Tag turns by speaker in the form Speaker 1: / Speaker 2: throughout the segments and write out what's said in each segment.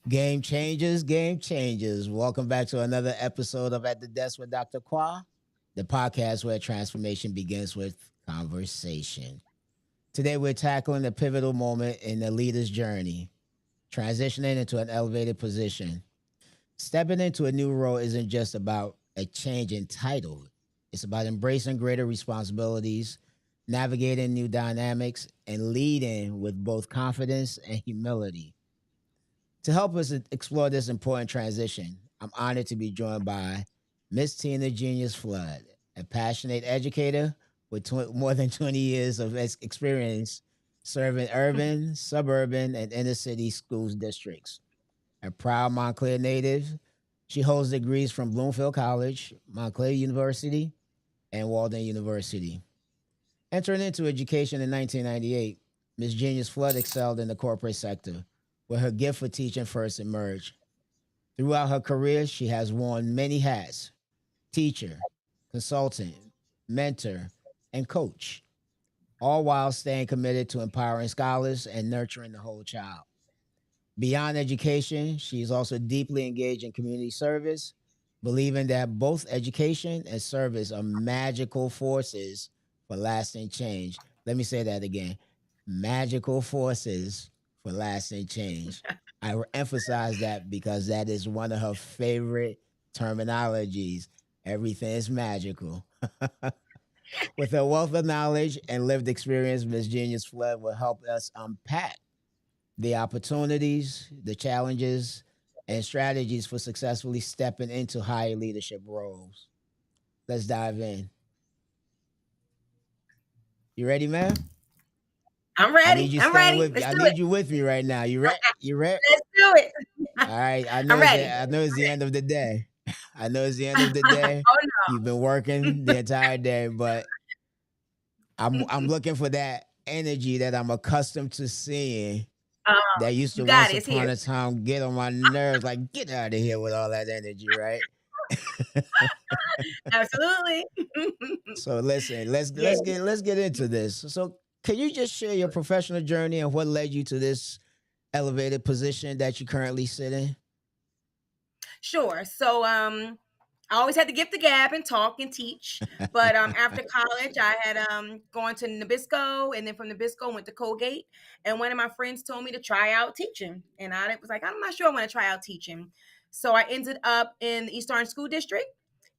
Speaker 1: Game changers, game changers. Welcome back to another episode of At the Desk with Dr. Qua, the podcast where transformation begins with conversation. Today, we're tackling a pivotal moment in the leader's journey, transitioning into an elevated position. Stepping into a new role isn't just about a change in title, it's about embracing greater responsibilities, navigating new dynamics, and leading with both confidence and humility. To help us explore this important transition, I'm honored to be joined by Miss Tina Jenious-Flood, a passionate educator with more than 20 years of experience serving urban, suburban, and inner city school districts. A proud Montclair native, she holds degrees from Bloomfield College, Montclair University, and Walden University. Entering into education in 1998, Ms. Jenious-Flood excelled in the corporate sector, where her gift for teaching first emerged. Throughout her career, she has worn many hats: teacher, consultant, mentor, and coach, all while staying committed to empowering scholars and nurturing the whole child. Beyond education, she is also deeply engaged in community service, believing that both education and service are magical forces for lasting change. Let me say that again: magical forces for lasting change. I emphasize that because that is one of her favorite terminologies. Everything is magical. With her wealth of knowledge and lived experience, Ms. Jenious-Flood will help us unpack the opportunities, the challenges, and strategies for successfully stepping into higher leadership roles. Let's dive in. You ready, man?
Speaker 2: I'm
Speaker 1: I need
Speaker 2: ready.
Speaker 1: you
Speaker 2: I'm
Speaker 1: staying
Speaker 2: ready.
Speaker 1: with me.
Speaker 2: Let's
Speaker 1: I
Speaker 2: do it.
Speaker 1: need you with me right now. You ready? You ready?
Speaker 2: Let's do it.
Speaker 1: All right.
Speaker 2: I'm ready.
Speaker 1: I know it's the end of the day. I know it's the end of the day.
Speaker 2: Oh
Speaker 1: You've been working the entire day, but I'm
Speaker 2: no.
Speaker 1: looking for that energy that I'm accustomed to seeing
Speaker 2: um,
Speaker 1: that used
Speaker 2: you
Speaker 1: to
Speaker 2: got
Speaker 1: once
Speaker 2: it. It's
Speaker 1: upon
Speaker 2: here.
Speaker 1: a time get on my nerves. Like, get out of here with all that energy, right?
Speaker 2: Absolutely.
Speaker 1: So listen,
Speaker 2: Yeah.
Speaker 1: let's get into this. So can you just share your professional journey and what led you to this elevated position that you currently sit in?
Speaker 2: Sure. I always had to give the gab and talk and teach. But after college, I had gone to Nabisco, and then from Nabisco went to Colgate. And one of my friends told me to try out teaching, and I was like, I'm not sure I want to try out teaching. So I ended up in the East Orange School District,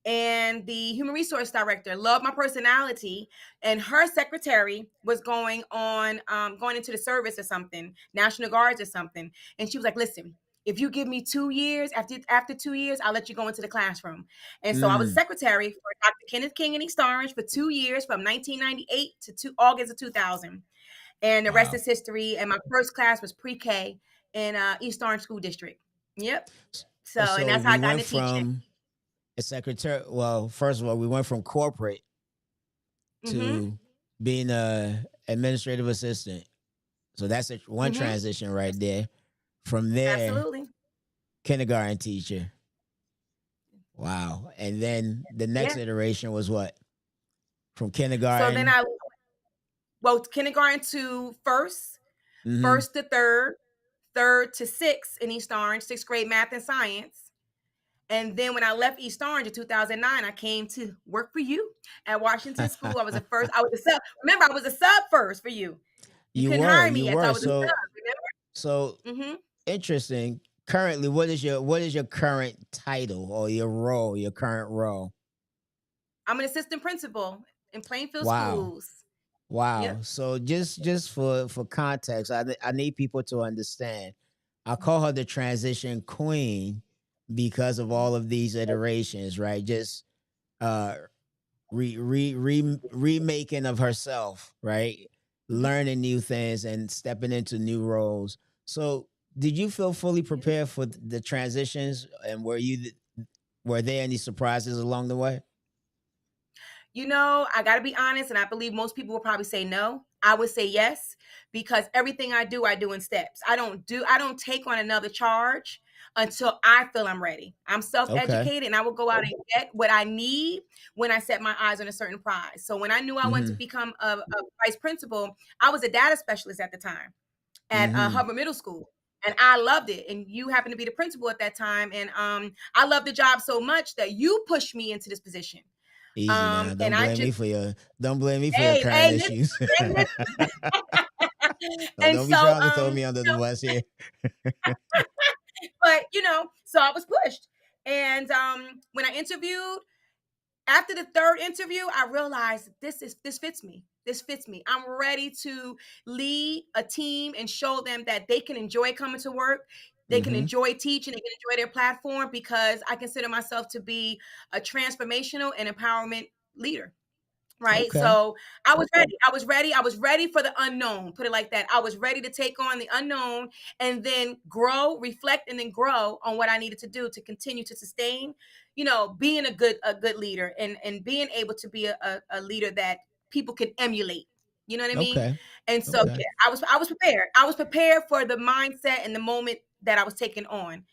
Speaker 2: and the human resource director loved my personality, and her secretary was going into the service or something, National Guards or something, and she was like, listen, if you give me 2 years, after 2 years, I'll let you go into the classroom. And so I was
Speaker 1: Mm,
Speaker 2: secretary for Dr. Kenneth King in East Orange for 2 years, from 1998 to August of 2000. And the rest
Speaker 1: wow.
Speaker 2: is history. And my first class was pre-K in East Orange School District. Yep. So, and
Speaker 1: So
Speaker 2: that's how
Speaker 1: we
Speaker 2: I got
Speaker 1: went
Speaker 2: into teaching.
Speaker 1: from a secretary. Well, first of all, we went from corporate
Speaker 2: Mm-hmm.
Speaker 1: to being a administrative assistant. So that's one
Speaker 2: Mm-hmm.
Speaker 1: transition right there. From there,
Speaker 2: Absolutely.
Speaker 1: kindergarten teacher. Wow. And then the next
Speaker 2: Yeah.
Speaker 1: iteration was what? From
Speaker 2: So then
Speaker 1: kindergarten.
Speaker 2: kindergarten to first,
Speaker 1: Mm-hmm.
Speaker 2: first to third, third to sixth in East Orange, sixth grade math and science. And then when I left East Orange in 2009, I came to work for you at Washington School. I was a sub. Remember, I was a sub first for you. You
Speaker 1: You
Speaker 2: couldn't
Speaker 1: were,
Speaker 2: hire me
Speaker 1: you
Speaker 2: yet, so I
Speaker 1: were.
Speaker 2: was a sub.
Speaker 1: So
Speaker 2: Remember?
Speaker 1: interesting. Currently, what is your current title or your role, your current role?
Speaker 2: I'm an assistant principal in Plainfield
Speaker 1: Wow.
Speaker 2: Schools.
Speaker 1: Wow.
Speaker 2: Yep.
Speaker 1: So just for context, I need people to understand. I call her the transition queen because of all of these iterations, right? Just uh remaking of herself, right? Learning new things and stepping into new roles. So, did you feel fully prepared for the transitions, and were there any surprises along the way?
Speaker 2: I got to be honest, and I believe most people will probably say no. I would say yes, because everything I do in steps. I don't take on another charge until I feel I'm ready. I'm
Speaker 1: Okay.
Speaker 2: self-educated, and I will go out and get what I need when I set my eyes on a certain prize. So when I knew I wanted to
Speaker 1: Mm-hmm.
Speaker 2: become a vice principal, I was a data specialist at the time at
Speaker 1: Mm-hmm.
Speaker 2: Hubbard Middle School. and I loved it. And you happened to be the principal at that time, and I loved the job so much that you pushed me into this position.
Speaker 1: Easy now.
Speaker 2: And I just,
Speaker 1: Don't blame me for your
Speaker 2: hey,
Speaker 1: current
Speaker 2: hey, listen,
Speaker 1: issues.
Speaker 2: hey, listen.
Speaker 1: No,
Speaker 2: And
Speaker 1: don't be
Speaker 2: so,
Speaker 1: trying to throw me under the bus here.
Speaker 2: but so I was pushed. And when I interviewed, after the third interview, I realized this fits me. This fits me. I'm ready to lead a team and show them that they can enjoy coming to work. They can
Speaker 1: Mm-hmm.
Speaker 2: enjoy teaching. They can enjoy their platform, because I consider myself to be a transformational and empowerment leader. Right.
Speaker 1: Okay.
Speaker 2: So I was ready. I was ready. I was ready for the unknown. Put it like that. I was ready to take on the unknown and then grow, reflect, and then grow on what I needed to do to continue to sustain, being a good leader, and being able to be a leader that people can emulate. You know what I mean?
Speaker 1: Okay.
Speaker 2: And so
Speaker 1: Okay.
Speaker 2: yeah, I was prepared. I was prepared for the mindset and the moment that I was taking on.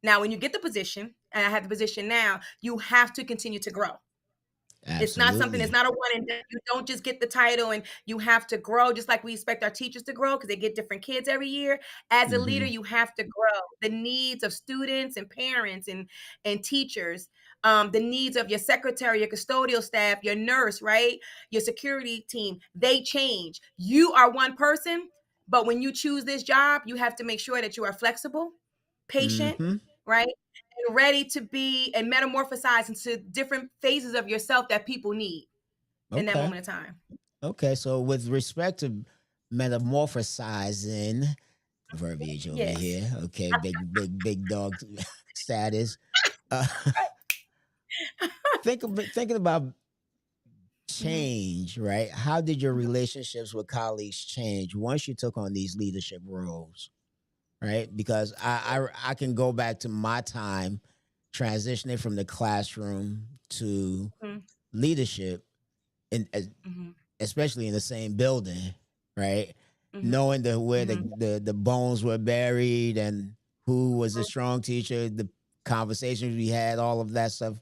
Speaker 2: Now, when you get the position, and I have the position now, you have to continue to grow. It's not something, it's
Speaker 1: Absolutely.
Speaker 2: not a one and done. You don't just get the title, and you have to grow, just like we expect our teachers to grow, because they get different kids every year. As a leader,
Speaker 1: Mm-hmm.
Speaker 2: you have to grow. The needs of students and parents and teachers, the needs of your secretary, your custodial staff, your nurse, right? Your security team, they change. You are one person, but when you choose this job, you have to make sure that you are flexible, patient,
Speaker 1: Mm-hmm.
Speaker 2: right? And ready to be and metamorphosize into different phases of yourself that people need in that
Speaker 1: Okay.
Speaker 2: moment of time.
Speaker 1: Okay. So with respect to metamorphosizing verbiage over
Speaker 2: Yes.
Speaker 1: here. Okay, big dog status. Uh, thinking about
Speaker 2: Mhm,
Speaker 1: change, right? How did your relationships with colleagues change once you took on these leadership roles, right? Because I can go back to my time transitioning from the classroom to
Speaker 2: mhm,
Speaker 1: leadership, and
Speaker 2: mhm,
Speaker 1: especially in the same building, right?
Speaker 2: mhm,
Speaker 1: Knowing where
Speaker 2: mhm,
Speaker 1: the bones were buried and who was a strong teacher, the conversations we had, all of that stuff,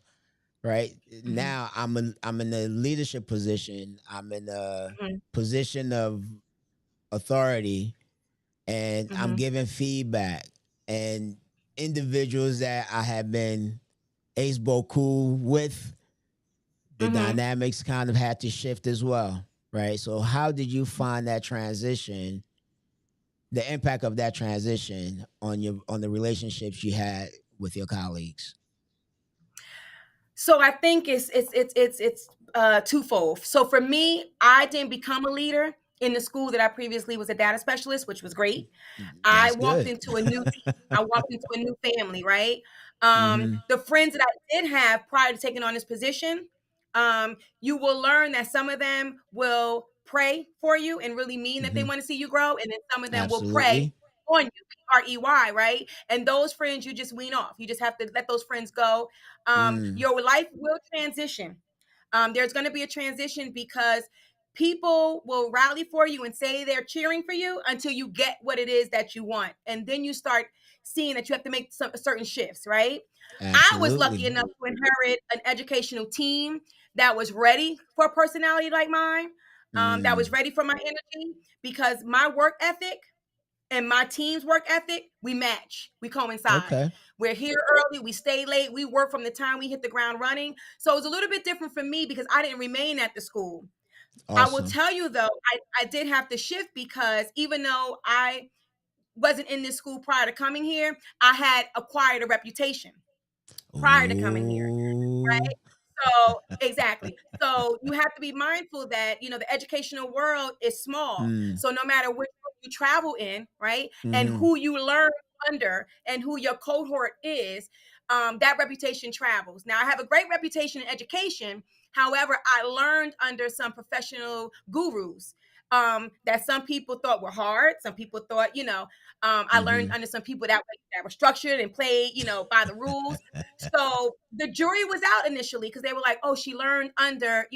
Speaker 1: right?
Speaker 2: mhm,
Speaker 1: Now I'm in a leadership position. I'm in a
Speaker 2: mhm,
Speaker 1: position of authority, and I'm
Speaker 2: mhm,
Speaker 1: giving feedback, and individuals that I have been ace beaucoup with, the
Speaker 2: mhm.
Speaker 1: dynamics kind of had to shift as well, right? So how did you find that transition, the impact of that transition on the relationships you had with your colleagues?
Speaker 2: So I think it's twofold. So for me, I didn't become a leader in the school that I previously was a data specialist, which was great. I
Speaker 1: That's
Speaker 2: walked
Speaker 1: good.
Speaker 2: into a new team. I walked into a new family, right?
Speaker 1: Mm-hmm.
Speaker 2: The friends that I did have prior to taking on this position, you will learn that some of them will pray for you and really mean that they
Speaker 1: Mm-hmm.
Speaker 2: want to see you grow, and then some of them will pray
Speaker 1: Absolutely.
Speaker 2: on you, Rey, right? And those friends you just wean off. You just have to let those friends go.
Speaker 1: Mm.
Speaker 2: Your life will transition. There's going to be a transition, because people will rally for you and say they're cheering for you until you get what it is that you want. And then you start seeing that you have to make some certain shifts, right? I was lucky
Speaker 1: Absolutely.
Speaker 2: enough to inherit an educational team that was ready for a personality like mine, that was
Speaker 1: Mm.
Speaker 2: ready for my energy, because my work ethic and my team's work ethic, we match, we coincide.
Speaker 1: Okay.
Speaker 2: We're here early, we stay late, we work from the time we hit the ground running. So it was a little bit different for me, because I didn't remain at the school. I will
Speaker 1: Awesome.
Speaker 2: tell you though, I did have to shift, because even though I wasn't in this school prior to coming here, I had acquired a reputation prior to coming here.
Speaker 1: Ooh.
Speaker 2: Right? So exactly. So you have to be mindful that the educational world is small.
Speaker 1: Mm.
Speaker 2: So no matter which one you travel in, right, and
Speaker 1: Mm-hmm.
Speaker 2: who you learn under and who your cohort is, that reputation travels. Now I have a great reputation in education. However, I learned under some professional gurus, that some people thought were hard. Some people thought, I learned
Speaker 1: Mm-hmm.
Speaker 2: under some people that were structured and played, by the rules. So the jury was out initially, because they were like, oh, she learned under,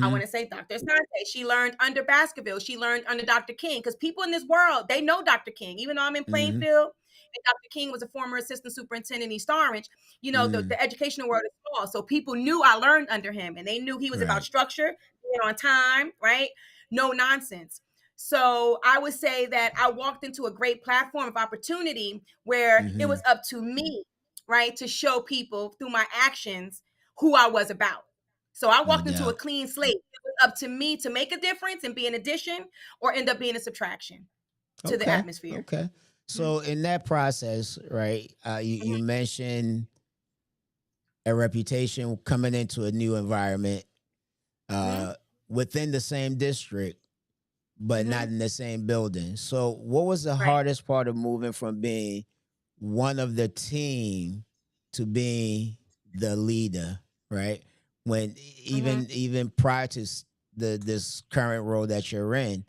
Speaker 2: I
Speaker 1: Mm-hmm.
Speaker 2: want to say Dr. Sante. She learned under Baskerville. She learned under Dr. King. Because people in this world, they know Dr. King. Even though I'm in
Speaker 1: Mm-hmm.
Speaker 2: Plainfield, and Dr. King was a former assistant superintendent in East Orange,
Speaker 1: Mm.
Speaker 2: the educational world is small. So people knew I learned under him, and they knew he was about
Speaker 1: Right.
Speaker 2: structure, being on time, right? No nonsense. So I would say that I walked into a great platform of opportunity where it
Speaker 1: Mm-hmm.
Speaker 2: was up to me, right, to show people through my actions who I was about. So I
Speaker 1: No
Speaker 2: walked into a
Speaker 1: doubt.
Speaker 2: clean slate. It was up to me to make a difference and be an addition or end up being a subtraction to the
Speaker 1: Okay.
Speaker 2: atmosphere.
Speaker 1: Okay.
Speaker 2: Mhm,
Speaker 1: So in that process, right? You mentioned a reputation coming into a new environment,
Speaker 2: mhm,
Speaker 1: uh, within the same district, but not
Speaker 2: mhm.
Speaker 1: in the same building. So, what was the
Speaker 2: Right.
Speaker 1: hardest part of moving from being one of the team to being the leader? Right, when
Speaker 2: Mhm,
Speaker 1: even prior to the this current role that you're in,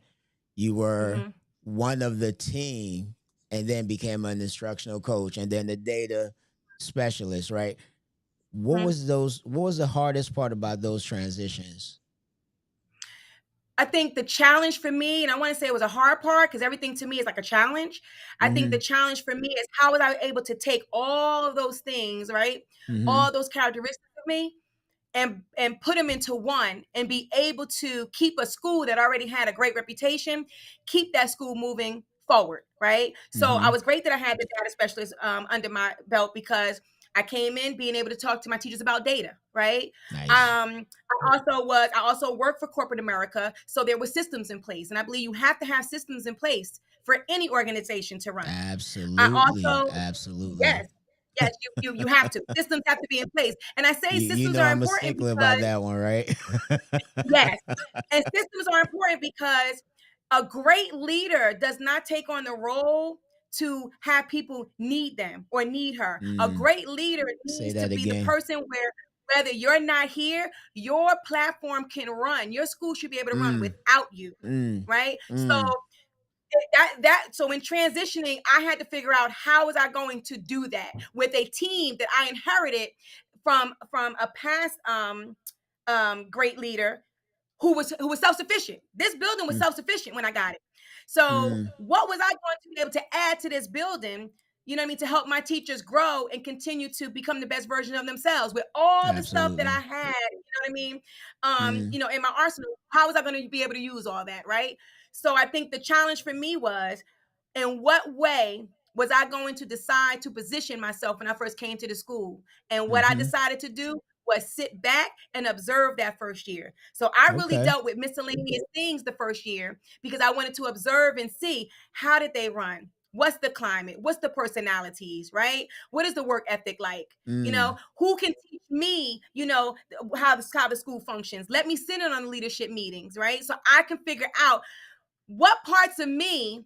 Speaker 1: you were
Speaker 2: mhm,
Speaker 1: one of the team, and then became an instructional coach, and then the data specialist. Right.
Speaker 2: mhm.
Speaker 1: What was the hardest part about those transitions?
Speaker 2: I think the challenge for me, and I want to say it was a hard part because everything to me is like a challenge. I think the
Speaker 1: Mm-hmm.
Speaker 2: challenge for me is how was I able to take all of those things, right?
Speaker 1: Mm-hmm.
Speaker 2: All those characteristics of me and put them into one and be able to keep a school that already had a great reputation, keep that school moving forward, right? So I
Speaker 1: Mm-hmm.
Speaker 2: was great that I had the data specialist under my belt because I came in being able to talk to my teachers about data, right?
Speaker 1: Nice.
Speaker 2: I also worked for corporate America, so there were systems in place, and I believe you have to have systems in place for any organization to run. I
Speaker 1: Absolutely.
Speaker 2: also
Speaker 1: Absolutely.
Speaker 2: yes, yes, you have to. Systems have to be in place, and I say
Speaker 1: You
Speaker 2: systems
Speaker 1: know
Speaker 2: are
Speaker 1: I'm a
Speaker 2: important
Speaker 1: stickler about
Speaker 2: because
Speaker 1: that one, right?
Speaker 2: yes, and systems are important because a great leader does not take on the role to have people need them or need her. A
Speaker 1: Mm,
Speaker 2: great leader
Speaker 1: say
Speaker 2: needs to
Speaker 1: that
Speaker 2: be the
Speaker 1: again.
Speaker 2: person where whether you're not here, your platform can run. Your school should be able to run
Speaker 1: Mm,
Speaker 2: without you,
Speaker 1: mm,
Speaker 2: right? So
Speaker 1: mm.
Speaker 2: so in transitioning, I had to figure out how was I going to do that with a team that I inherited from a past great leader who was self-sufficient. This building was
Speaker 1: Mm,
Speaker 2: self-sufficient when I got it. So
Speaker 1: mm.
Speaker 2: what was I going to be able to add to this building? You know what I mean? To help my teachers grow and continue to become the best version of themselves with all the stuff that I
Speaker 1: Absolutely.
Speaker 2: had, you know what I mean?
Speaker 1: Mm,
Speaker 2: In my arsenal, how was I going to be able to use all that, right? So I think the challenge for me was in what way was I going to decide to position myself when I first came to the school? And what I
Speaker 1: mm-hmm.
Speaker 2: decided to do was sit back and observe that first year. So I really
Speaker 1: Okay.
Speaker 2: dealt with miscellaneous things the first year because I wanted to observe and see how did they run? What's the climate? What's the personalities, right? What is the work ethic like?
Speaker 1: Mm,
Speaker 2: Who can teach me, how the school functions? Let me sit in on leadership meetings, right? So I can figure out what parts of me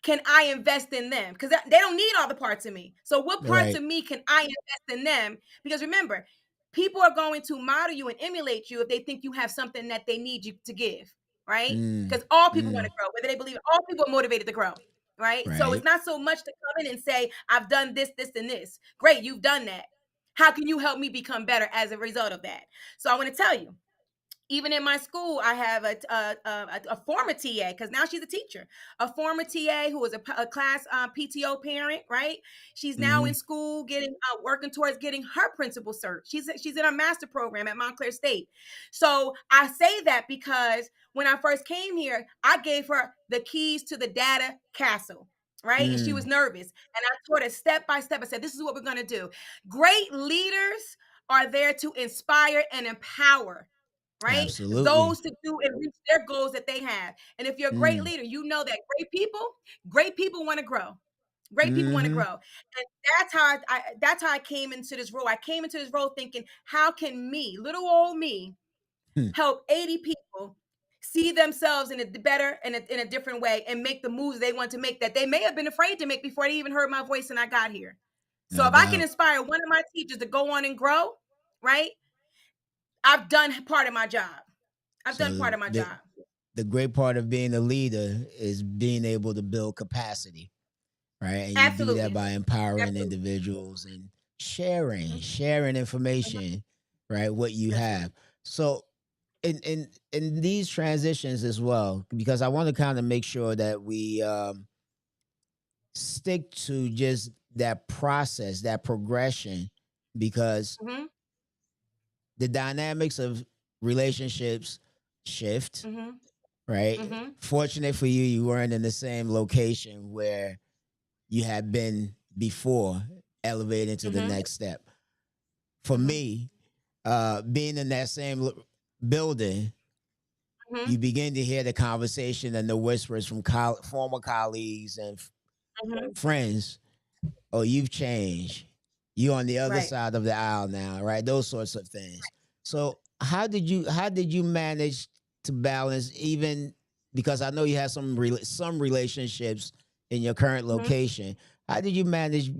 Speaker 2: can I invest in them? Because they don't need all the parts of me. So, what parts
Speaker 1: right.
Speaker 2: of me can I invest in them? Because remember, people are going to model you and emulate you if they think you have something that they need you to give, right?
Speaker 1: Mm,
Speaker 2: Because all people want
Speaker 1: mm.
Speaker 2: to grow, whether they believe it, all people are motivated to grow, right? So, it's
Speaker 1: Right.
Speaker 2: not so much to come in and say, I've done this, this, and this. Great, you've done that. How can you help me become better as a result of that? So, I want to tell you, even in my school, I have a former TA because now she's a teacher, a former TA who was a class PTO parent, right? She's now
Speaker 1: Mm-hmm.
Speaker 2: in school, getting working towards getting her principal cert. She's in a master program at Montclair State. So I say that because when I first came here, I gave her the keys to the data castle. Right. And she was
Speaker 1: Mm,
Speaker 2: nervous. And I taught her step by step. I said, this is what we're going to do. Great leaders are there to inspire and empower, right?
Speaker 1: absolutely.
Speaker 2: Those to do and reach their goals that they have. And if you're a great
Speaker 1: Mm,
Speaker 2: leader, you know that great people want to grow. Great people want to
Speaker 1: mm-hmm.
Speaker 2: grow. And that's how I came into this role. I came into this role thinking, how can me, little old me,
Speaker 1: Hmm.
Speaker 2: help 80 people see themselves in a better in a different way and make the moves they want to make that they may have been afraid to make before they even heard my voice and I got here. So
Speaker 1: No
Speaker 2: if I can
Speaker 1: doubt.
Speaker 2: inspire one of my teachers to go on and grow, right? I've done part of my job. I've done
Speaker 1: So
Speaker 2: part of my job.
Speaker 1: the great part of being a leader is being able to build capacity, right? And you do that
Speaker 2: Absolutely.
Speaker 1: by empowering
Speaker 2: Absolutely.
Speaker 1: individuals and
Speaker 2: Mhm,
Speaker 1: sharing
Speaker 2: mhm.
Speaker 1: information, right? What you
Speaker 2: That's right.
Speaker 1: have. So in these transitions as well, because I want to kind of make sure that we stick to just that process, that progression, because
Speaker 2: Mhm,
Speaker 1: the dynamics of relationships shift,
Speaker 2: mhm,
Speaker 1: right?
Speaker 2: Mm-hmm.
Speaker 1: Fortunate for you, you weren't in the same location where you had been before elevating to the
Speaker 2: Mm-hmm.
Speaker 1: next step. For
Speaker 2: Mm-hmm.
Speaker 1: me, being in that same building,
Speaker 2: Mm-hmm.
Speaker 1: you begin to hear the conversation and the whispers from former colleagues and
Speaker 2: Mm-hmm.
Speaker 1: friends. Oh, you've changed. You on the other
Speaker 2: Right.
Speaker 1: side of the aisle now, right? Those sorts of things. So how did you manage to balance, even because I know you had some relationships in your current
Speaker 2: Mm-hmm.
Speaker 1: location. How did you manage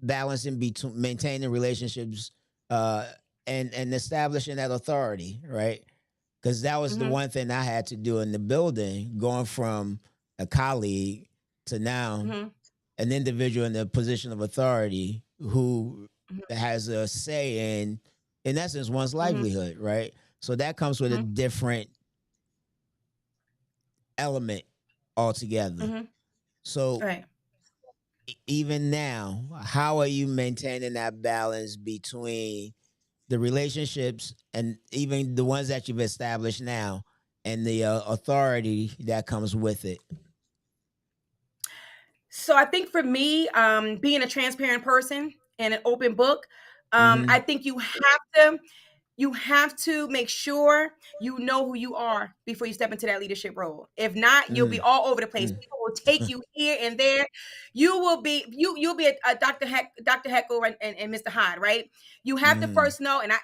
Speaker 1: balancing between maintaining relationships uh and establishing that authority, right? Because that was the
Speaker 2: Mm-hmm.
Speaker 1: one thing I had to do in the building, going from a colleague to now
Speaker 2: Mm-hmm.
Speaker 1: an individual in the position of authority who has a say in essence, one's
Speaker 2: Mm-hmm.
Speaker 1: livelihood, right? So that comes with a
Speaker 2: Mm-hmm.
Speaker 1: different element altogether.
Speaker 2: Mm-hmm.
Speaker 1: So
Speaker 2: Right.
Speaker 1: even now, how are you maintaining that balance between the relationships and even the ones that you've established now and the authority that comes with it?
Speaker 2: So I think for me, being a transparent person and an open book,
Speaker 1: Mm-hmm.
Speaker 2: I think you have to make sure you know who you are before you step into that leadership role. If not, you'll be
Speaker 1: Mm-hmm.
Speaker 2: all over the place. People will take you here and there. You'll be a Dr. Heckle and Mr. Hyde, right? You have to
Speaker 1: Mm-hmm.
Speaker 2: first know, and I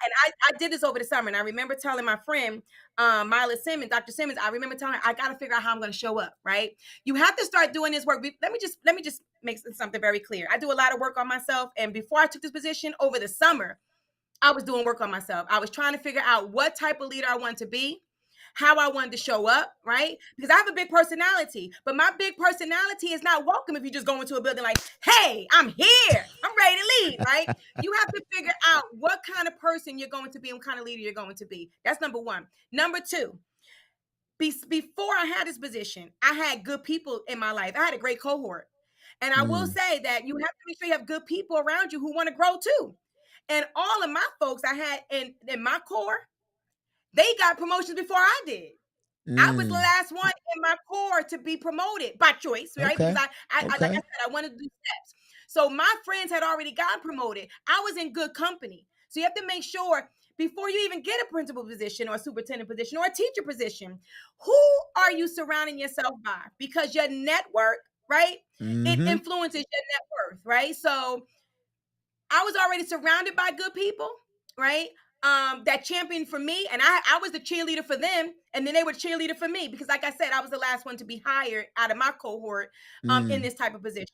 Speaker 2: did this over the summer, and I remember telling my friend, Myla Simmons, Dr. Simmons, I remember telling her I got to figure out how I'm going to show up, right? You have to start doing this work. Let me just make something very clear. I do a lot of work on myself, and before I took this position over the summer, I was doing work on myself. I was trying to figure out what type of leader I wanted to be, how I wanted to show up, right? Because I have a big personality, but my big personality is not welcome if you just go into a building like, hey, I'm here, I'm ready to lead, right? You have to figure out what kind of person you're going to be and what kind of leader you're going to be. That's number one. Number two, before I had this position, I had good people in my life. I had a great cohort. And I will
Speaker 1: Mm-hmm.
Speaker 2: say that you have to make sure you have good people around you who want to grow too. And all of my folks I had in my core, they got promotions before I did. I was the
Speaker 1: Mm.
Speaker 2: last one in my core to be promoted by choice, right? Because
Speaker 1: Okay.
Speaker 2: I like I
Speaker 1: Okay.
Speaker 2: said, I wanted to do steps. So my friends had already gotten promoted. I was in good company. So you have to make sure before you even get a principal position or a superintendent position or a teacher position, who are you surrounding yourself by? Because your network, right? It
Speaker 1: Mm-hmm.
Speaker 2: influences your net worth, right? So I was already surrounded by good people, right? That championed for me, and I was the cheerleader for them, and then they were cheerleader for me because, like I said, I was the last one to be hired out of my cohort in
Speaker 1: Mm.
Speaker 2: this type of position.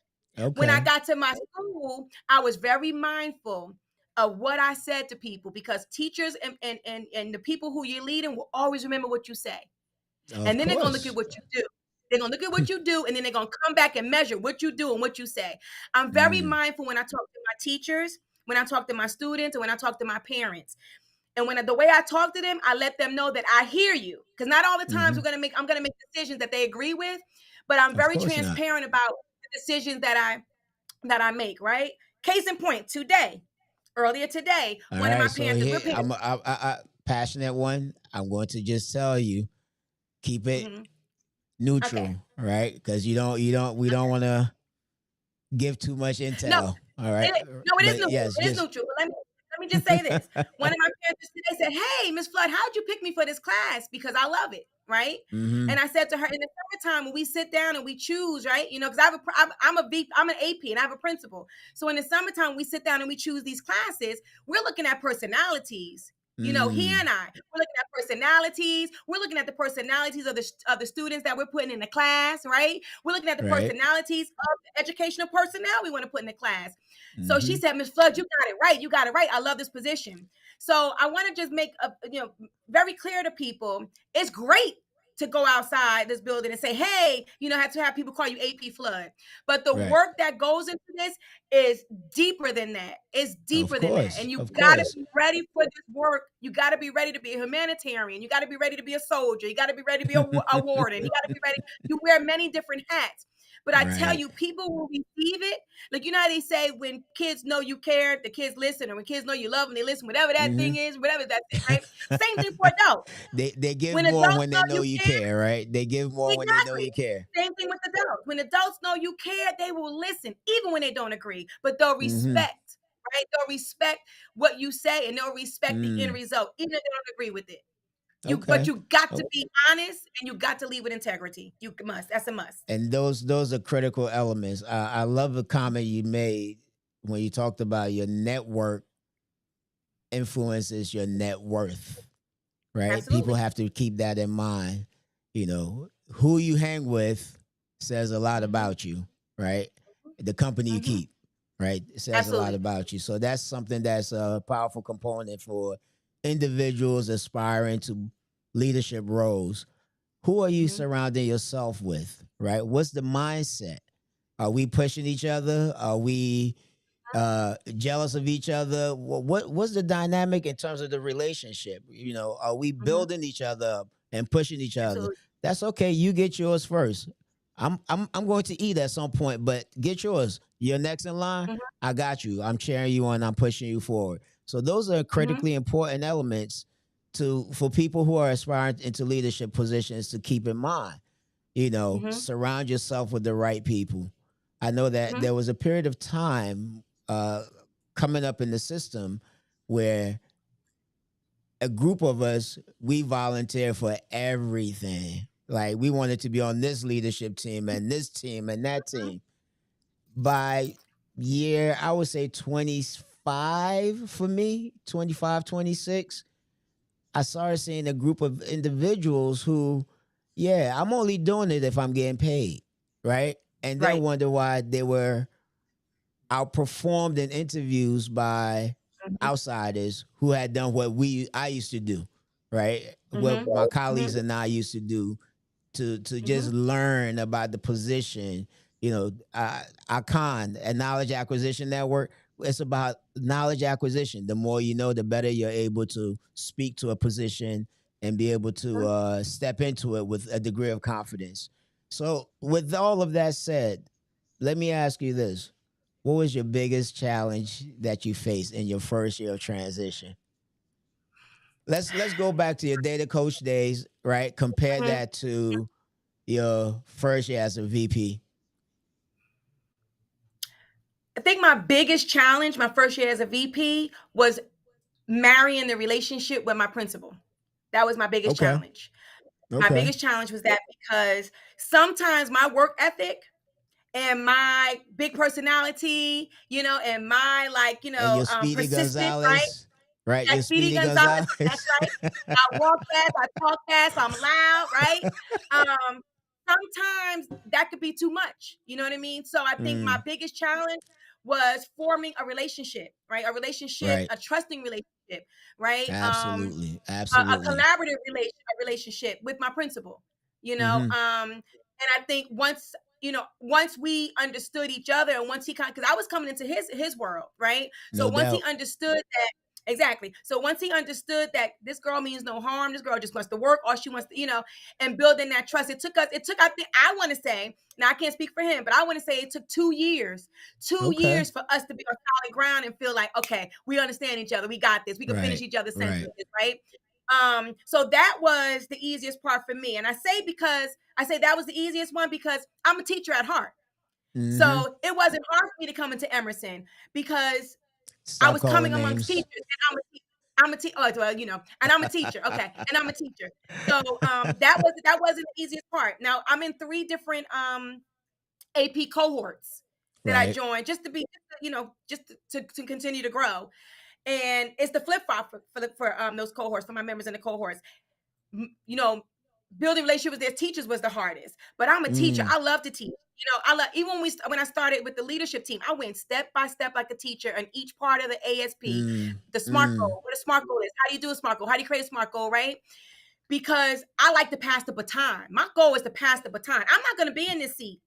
Speaker 2: When I
Speaker 1: Okay.
Speaker 2: got to my school, I was very mindful of what I said to people because teachers and the people who you're leading will always remember what you say.
Speaker 1: Of
Speaker 2: And then they're gonna look at
Speaker 1: course.
Speaker 2: what you do. They're gonna look at what you do, and then they're gonna come back and measure what you do and what you say. I'm very
Speaker 1: Mm.
Speaker 2: mindful when I talk to my teachers, when I talk to my students, and when I talk to my parents. And the way I talk to them, I let them know that I hear you. Because not all the times
Speaker 1: Mm-hmm.
Speaker 2: I'm gonna make decisions that they agree with, but I'm
Speaker 1: Of
Speaker 2: very
Speaker 1: course not.
Speaker 2: transparent about the decisions that I make, right? Case in point, earlier today,
Speaker 1: All
Speaker 2: one of my
Speaker 1: right. So
Speaker 2: parents, because we're
Speaker 1: here,
Speaker 2: parents.
Speaker 1: I passionate one. I'm going to just tell you, keep it
Speaker 2: Mhm. Okay.
Speaker 1: neutral, right? Because we don't want to give too much
Speaker 2: No,
Speaker 1: intel. All right.
Speaker 2: it is
Speaker 1: But
Speaker 2: neutral.
Speaker 1: yes,
Speaker 2: It is
Speaker 1: just.
Speaker 2: neutral. But let me just say this. One of my parents today said, "Hey, Miss Flood, how'd you pick me for this class? Because I love it, right?"
Speaker 1: Mm-hmm.
Speaker 2: And I said to her, in the summertime when we sit down and we choose, right? Because I'm an AP and I have a principal. So in the summertime we sit down and we choose these classes. We're looking at personalities. He
Speaker 1: Mm.
Speaker 2: and we're looking at personalities. We're looking at the personalities of the students that we're putting in the class, right? We're looking at the
Speaker 1: Right.
Speaker 2: personalities of the educational personnel we want to put in the class. So she
Speaker 1: Mm-hmm.
Speaker 2: said, Miss Flood, you got it right. You got it right. I love this position. So I want to just make very clear to people. It's great to go outside this building and say, hey, have to have people call you AP Flood. But the
Speaker 1: Right.
Speaker 2: work that goes into this is deeper than that. It's
Speaker 1: Of
Speaker 2: deeper than that.
Speaker 1: course.
Speaker 2: And you
Speaker 1: Of
Speaker 2: got to
Speaker 1: course.
Speaker 2: be ready for this work. You got to be ready to be a humanitarian. You got to be ready to be a soldier. You got to be ready to be a warden. You got to be ready. You wear many different hats. But I tell
Speaker 1: Right.
Speaker 2: you, people will receive it. Like, you know how they say when kids know you care, the kids listen, or when kids know you love them, they listen, whatever that
Speaker 1: Hmm.
Speaker 2: thing is, whatever that's it, right? Same thing for adults.
Speaker 1: They give
Speaker 2: When
Speaker 1: more
Speaker 2: adults
Speaker 1: when
Speaker 2: know
Speaker 1: they know
Speaker 2: you
Speaker 1: you
Speaker 2: care,
Speaker 1: care, right? They give more when they know
Speaker 2: exactly.
Speaker 1: you care.
Speaker 2: Same thing with adults. When adults know you care, they will listen, even when they don't agree, but they'll
Speaker 1: Hmm.
Speaker 2: respect, right? They'll respect what you say and they'll respect the end
Speaker 1: Mm.
Speaker 2: result, even if they don't agree with it. But
Speaker 1: Okay.
Speaker 2: you got to
Speaker 1: Oh,
Speaker 2: be honest and you got to lead with integrity. You must. That's a must.
Speaker 1: and those are critical elements. I love the comment you made when you talked about your network influences your net worth, right? People
Speaker 2: Absolutely.
Speaker 1: have to keep that in mind. You know, who you hang with says a lot
Speaker 2: Hmm.
Speaker 1: about you, right? The company you
Speaker 2: Hmm.
Speaker 1: keep, right? It says a lot
Speaker 2: Absolutely.
Speaker 1: about you. So that's something that's a powerful component for individuals aspiring to leadership roles. Who are you
Speaker 2: Hmm.
Speaker 1: surrounding yourself with, right? What's the mindset? Are we pushing each other? Are we jealous of each other? What's the dynamic in terms of the relationship? You know, are we
Speaker 2: Hmm.
Speaker 1: building each other up and pushing each other?
Speaker 2: Absolutely.
Speaker 1: That's okay. You get yours first. I'm going to eat at some point, but get yours. You're next in line.
Speaker 2: Hmm.
Speaker 1: I got you. I'm cheering you on. I'm pushing you forward. So those are
Speaker 2: Hmm.
Speaker 1: critically important elements to for people who are aspiring into leadership positions to keep in mind. You know,
Speaker 2: Hmm.
Speaker 1: surround yourself with the right people. I know that
Speaker 2: Hmm.
Speaker 1: there was a period of time coming up in the system where a group of us we volunteer for everything. Like we wanted to be on this leadership team and this team and that team. By year, I would say 25 for me, 25, 26. I started seeing a group of individuals who, yeah, I'm only doing it if I'm getting paid, right? And then
Speaker 2: Right.
Speaker 1: wonder why they were outperformed in interviews by
Speaker 2: Hmm.
Speaker 1: outsiders who had done what we I used to do, right? What
Speaker 2: Hmm.
Speaker 1: my
Speaker 2: Hmm.
Speaker 1: colleagues and I used to do to
Speaker 2: Hmm.
Speaker 1: just learn about the position. You know, AKAN, a knowledge acquisition network. It's about knowledge acquisition. The more you know, the better you're able to speak to a position and be able to step into it with a degree of confidence. So, with all of that said, let me ask you this: what was your biggest challenge that you faced in your first year of transition? Let's go back to your data coach days, right? Compare
Speaker 2: Hmm.
Speaker 1: that to your first year as a VP.
Speaker 2: I think my biggest challenge my first year as a VP was marrying the relationship with my principal. That was my biggest
Speaker 1: Okay.
Speaker 2: challenge. My
Speaker 1: Okay.
Speaker 2: biggest challenge was that because sometimes my work ethic and my big personality, and my
Speaker 1: And your Speedy
Speaker 2: persistent, right?
Speaker 1: Gonzalez, right?
Speaker 2: That
Speaker 1: Your
Speaker 2: Speedy
Speaker 1: Speedy
Speaker 2: Gonzalez, that's
Speaker 1: Gonzalez.
Speaker 2: right. I walk fast, I talk fast, I'm loud, right? Um, Sometimes that could be too much. You know what I mean? So I think my
Speaker 1: Mm,
Speaker 2: biggest challenge was forming a relationship, right? A relationship,
Speaker 1: right.
Speaker 2: a trusting relationship, right?
Speaker 1: Absolutely.
Speaker 2: A
Speaker 1: Absolutely.
Speaker 2: collaborative relationship with my principal,
Speaker 1: Mm-hmm.
Speaker 2: and I think once we understood each other and once he because I was coming into his world, right? So
Speaker 1: No
Speaker 2: once he
Speaker 1: doubt.
Speaker 2: understood that exactly, so once he understood that this girl means no harm, this girl just wants to work, all she wants to, and building that trust, it took I think I want to say, now I can't speak for him, but I want to say it took 2 years, two
Speaker 1: Okay.
Speaker 2: years for us to be on solid ground and feel like, okay, we understand each other, we got this, we can finish
Speaker 1: Right.
Speaker 2: each other's
Speaker 1: Right.
Speaker 2: sentences, right? So that was the easiest part for me. And I say that was the easiest one because I'm a teacher at heart.
Speaker 1: Mm-hmm.
Speaker 2: So it wasn't hard for me to come into Emerson because I
Speaker 1: Stop
Speaker 2: was
Speaker 1: calling
Speaker 2: coming amongst teachers
Speaker 1: names.
Speaker 2: and I'm a teacher. Oh, well, and I'm a teacher. Okay. And I'm a teacher. So that wasn't the easiest part. Now I'm in three different AP cohorts that I
Speaker 1: Right.
Speaker 2: joined just to be, to continue to grow. And it's the flip flop for those cohorts, for my members in the cohorts. You know, building relationship with their teachers was the hardest. But I'm a teacher.
Speaker 1: Mm,
Speaker 2: I love to teach. I love even when I started with the leadership team, I went step by step like a teacher in each part of the ASP,
Speaker 1: mm,
Speaker 2: the SMART
Speaker 1: mm.
Speaker 2: goal, what a SMART goal is, how do you do a SMART goal, how do you create a SMART goal, right? Because I like to pass the baton. My goal is to pass the baton. I'm not going to be in this seat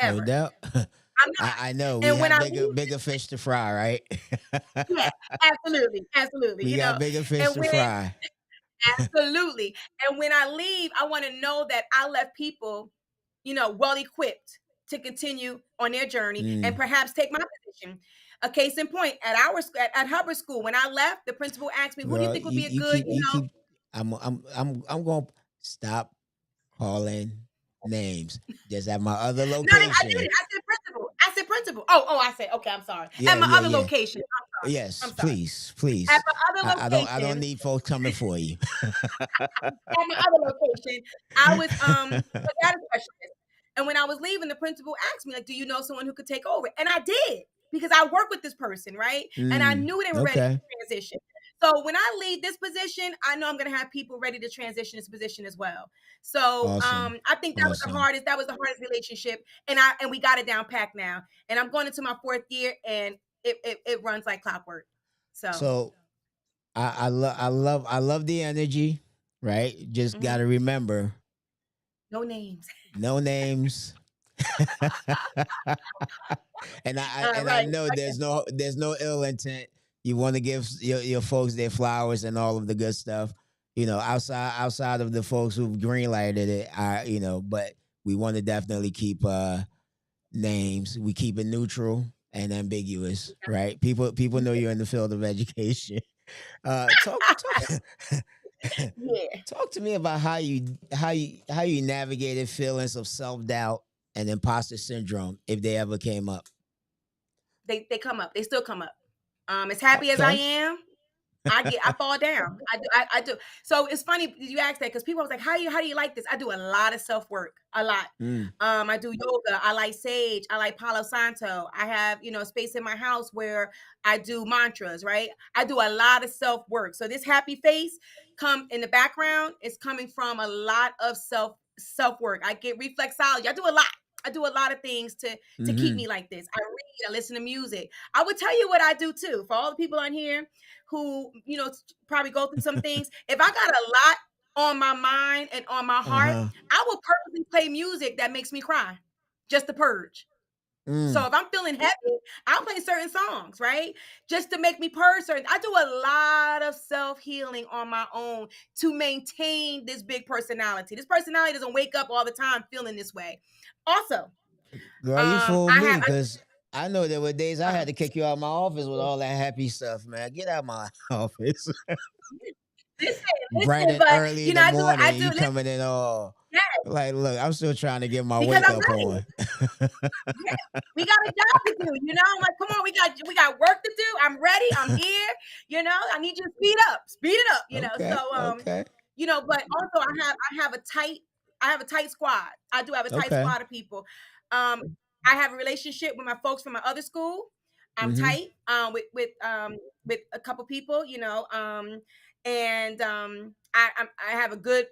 Speaker 1: No
Speaker 2: forever.
Speaker 1: doubt.
Speaker 2: I'm not.
Speaker 1: I know we
Speaker 2: And when
Speaker 1: have
Speaker 2: I
Speaker 1: bigger
Speaker 2: leave,
Speaker 1: bigger fish to fry, right?
Speaker 2: yeah, absolutely, absolutely.
Speaker 1: We got bigger fish
Speaker 2: And
Speaker 1: to
Speaker 2: when
Speaker 1: fry.
Speaker 2: absolutely. And when I leave, I want to know that I left people, well equipped. to continue on their journey and
Speaker 1: Mm.
Speaker 2: perhaps take my position. A case in point, at Hubbard School, when I left, the principal asked me, "Who do you
Speaker 1: Girl,
Speaker 2: think would be a
Speaker 1: you
Speaker 2: good,
Speaker 1: keep you keep. I'm going to stop calling names. Just at my other
Speaker 2: No, I did
Speaker 1: location.
Speaker 2: it. I said principal. I said principal. Oh, I said okay. I'm sorry. At
Speaker 1: Yeah,
Speaker 2: my
Speaker 1: yeah,
Speaker 2: other
Speaker 1: yeah.
Speaker 2: location. I'm sorry.
Speaker 1: Yes,
Speaker 2: I'm sorry.
Speaker 1: please,
Speaker 2: At
Speaker 1: please.
Speaker 2: my other
Speaker 1: I don't
Speaker 2: location,
Speaker 1: need folks coming for you.
Speaker 2: I was a data specialist. And when I was leaving, the principal asked me, like, do you know someone who could take over? And I did, because I work with this person, right? And I
Speaker 1: Mm,
Speaker 2: knew they were ready
Speaker 1: okay.
Speaker 2: to transition. So when I leave this position, I know I'm gonna have people ready to transition this position as well. So
Speaker 1: Awesome.
Speaker 2: I think
Speaker 1: Awesome.
Speaker 2: that was the hardest relationship. And we got it down packed now. And I'm going into my fourth year, and it runs like clockwork. So
Speaker 1: So I love the energy, right? Just
Speaker 2: mhm.
Speaker 1: gotta remember,
Speaker 2: No names.
Speaker 1: no names. And I
Speaker 2: Right.
Speaker 1: know there's no ill intent. You want to give your folks their flowers and all of the good stuff. You know, outside of the folks who've greenlighted it, but we want to definitely keep names. We keep it neutral and ambiguous, right? People know you're in the field of education. Talk
Speaker 2: Yeah.
Speaker 1: talk to me about how you navigated feelings of self doubt and imposter syndrome if they ever came up.
Speaker 2: They come up. They still come up. As happy as I
Speaker 1: Okay.
Speaker 2: am, I fall down. I do. So it's funny you ask that, because people was like, how do you like this? I do a lot of self work, a lot.
Speaker 1: Mm.
Speaker 2: I do yoga. I like sage. I like Palo Santo. I have space in my house where I do mantras. Right. I do a lot of self work. So this happy face come in the background is coming from a lot of self work. I get reflexology. I do a lot. I do a lot of things to keep
Speaker 1: Hmm.
Speaker 2: me like this. I read. I listen to music. I would tell you what I do too. For all the people on here who probably go through some things, if I got a lot on my mind and on my
Speaker 1: Uh
Speaker 2: heart,
Speaker 1: huh.
Speaker 2: I will purposely play music that makes me cry, just to purge. So
Speaker 1: Mm.
Speaker 2: if I'm feeling heavy, I'll play certain songs, right? Just to make me purge certain. I do a lot of self-healing on my own to maintain this big personality. This personality doesn't wake up all the time feeling this way. Also,
Speaker 1: Girl, you fooled
Speaker 2: I
Speaker 1: me
Speaker 2: have
Speaker 1: because I know there were days I
Speaker 2: uh,
Speaker 1: had to kick you out of my office with all that happy stuff, man. Get out of my office.
Speaker 2: listen,
Speaker 1: Bright and
Speaker 2: but
Speaker 1: early in the
Speaker 2: I
Speaker 1: morning,
Speaker 2: do
Speaker 1: you
Speaker 2: listen,
Speaker 1: coming in all
Speaker 2: yes,
Speaker 1: like, look, I'm still trying to get my
Speaker 2: because
Speaker 1: wake
Speaker 2: I'm
Speaker 1: up
Speaker 2: ready.
Speaker 1: on.
Speaker 2: Yeah, we got a job to do, I'm like, come on, we got work to do. I'm ready, I'm here, I need you to speed it up,
Speaker 1: Okay.
Speaker 2: So
Speaker 1: Okay.
Speaker 2: but also I have a tight squad. I do have a tight
Speaker 1: Okay.
Speaker 2: squad of people. I have a relationship with my folks from my other school. I'm
Speaker 1: Mm-hmm.
Speaker 2: tight with a couple people, and I have a good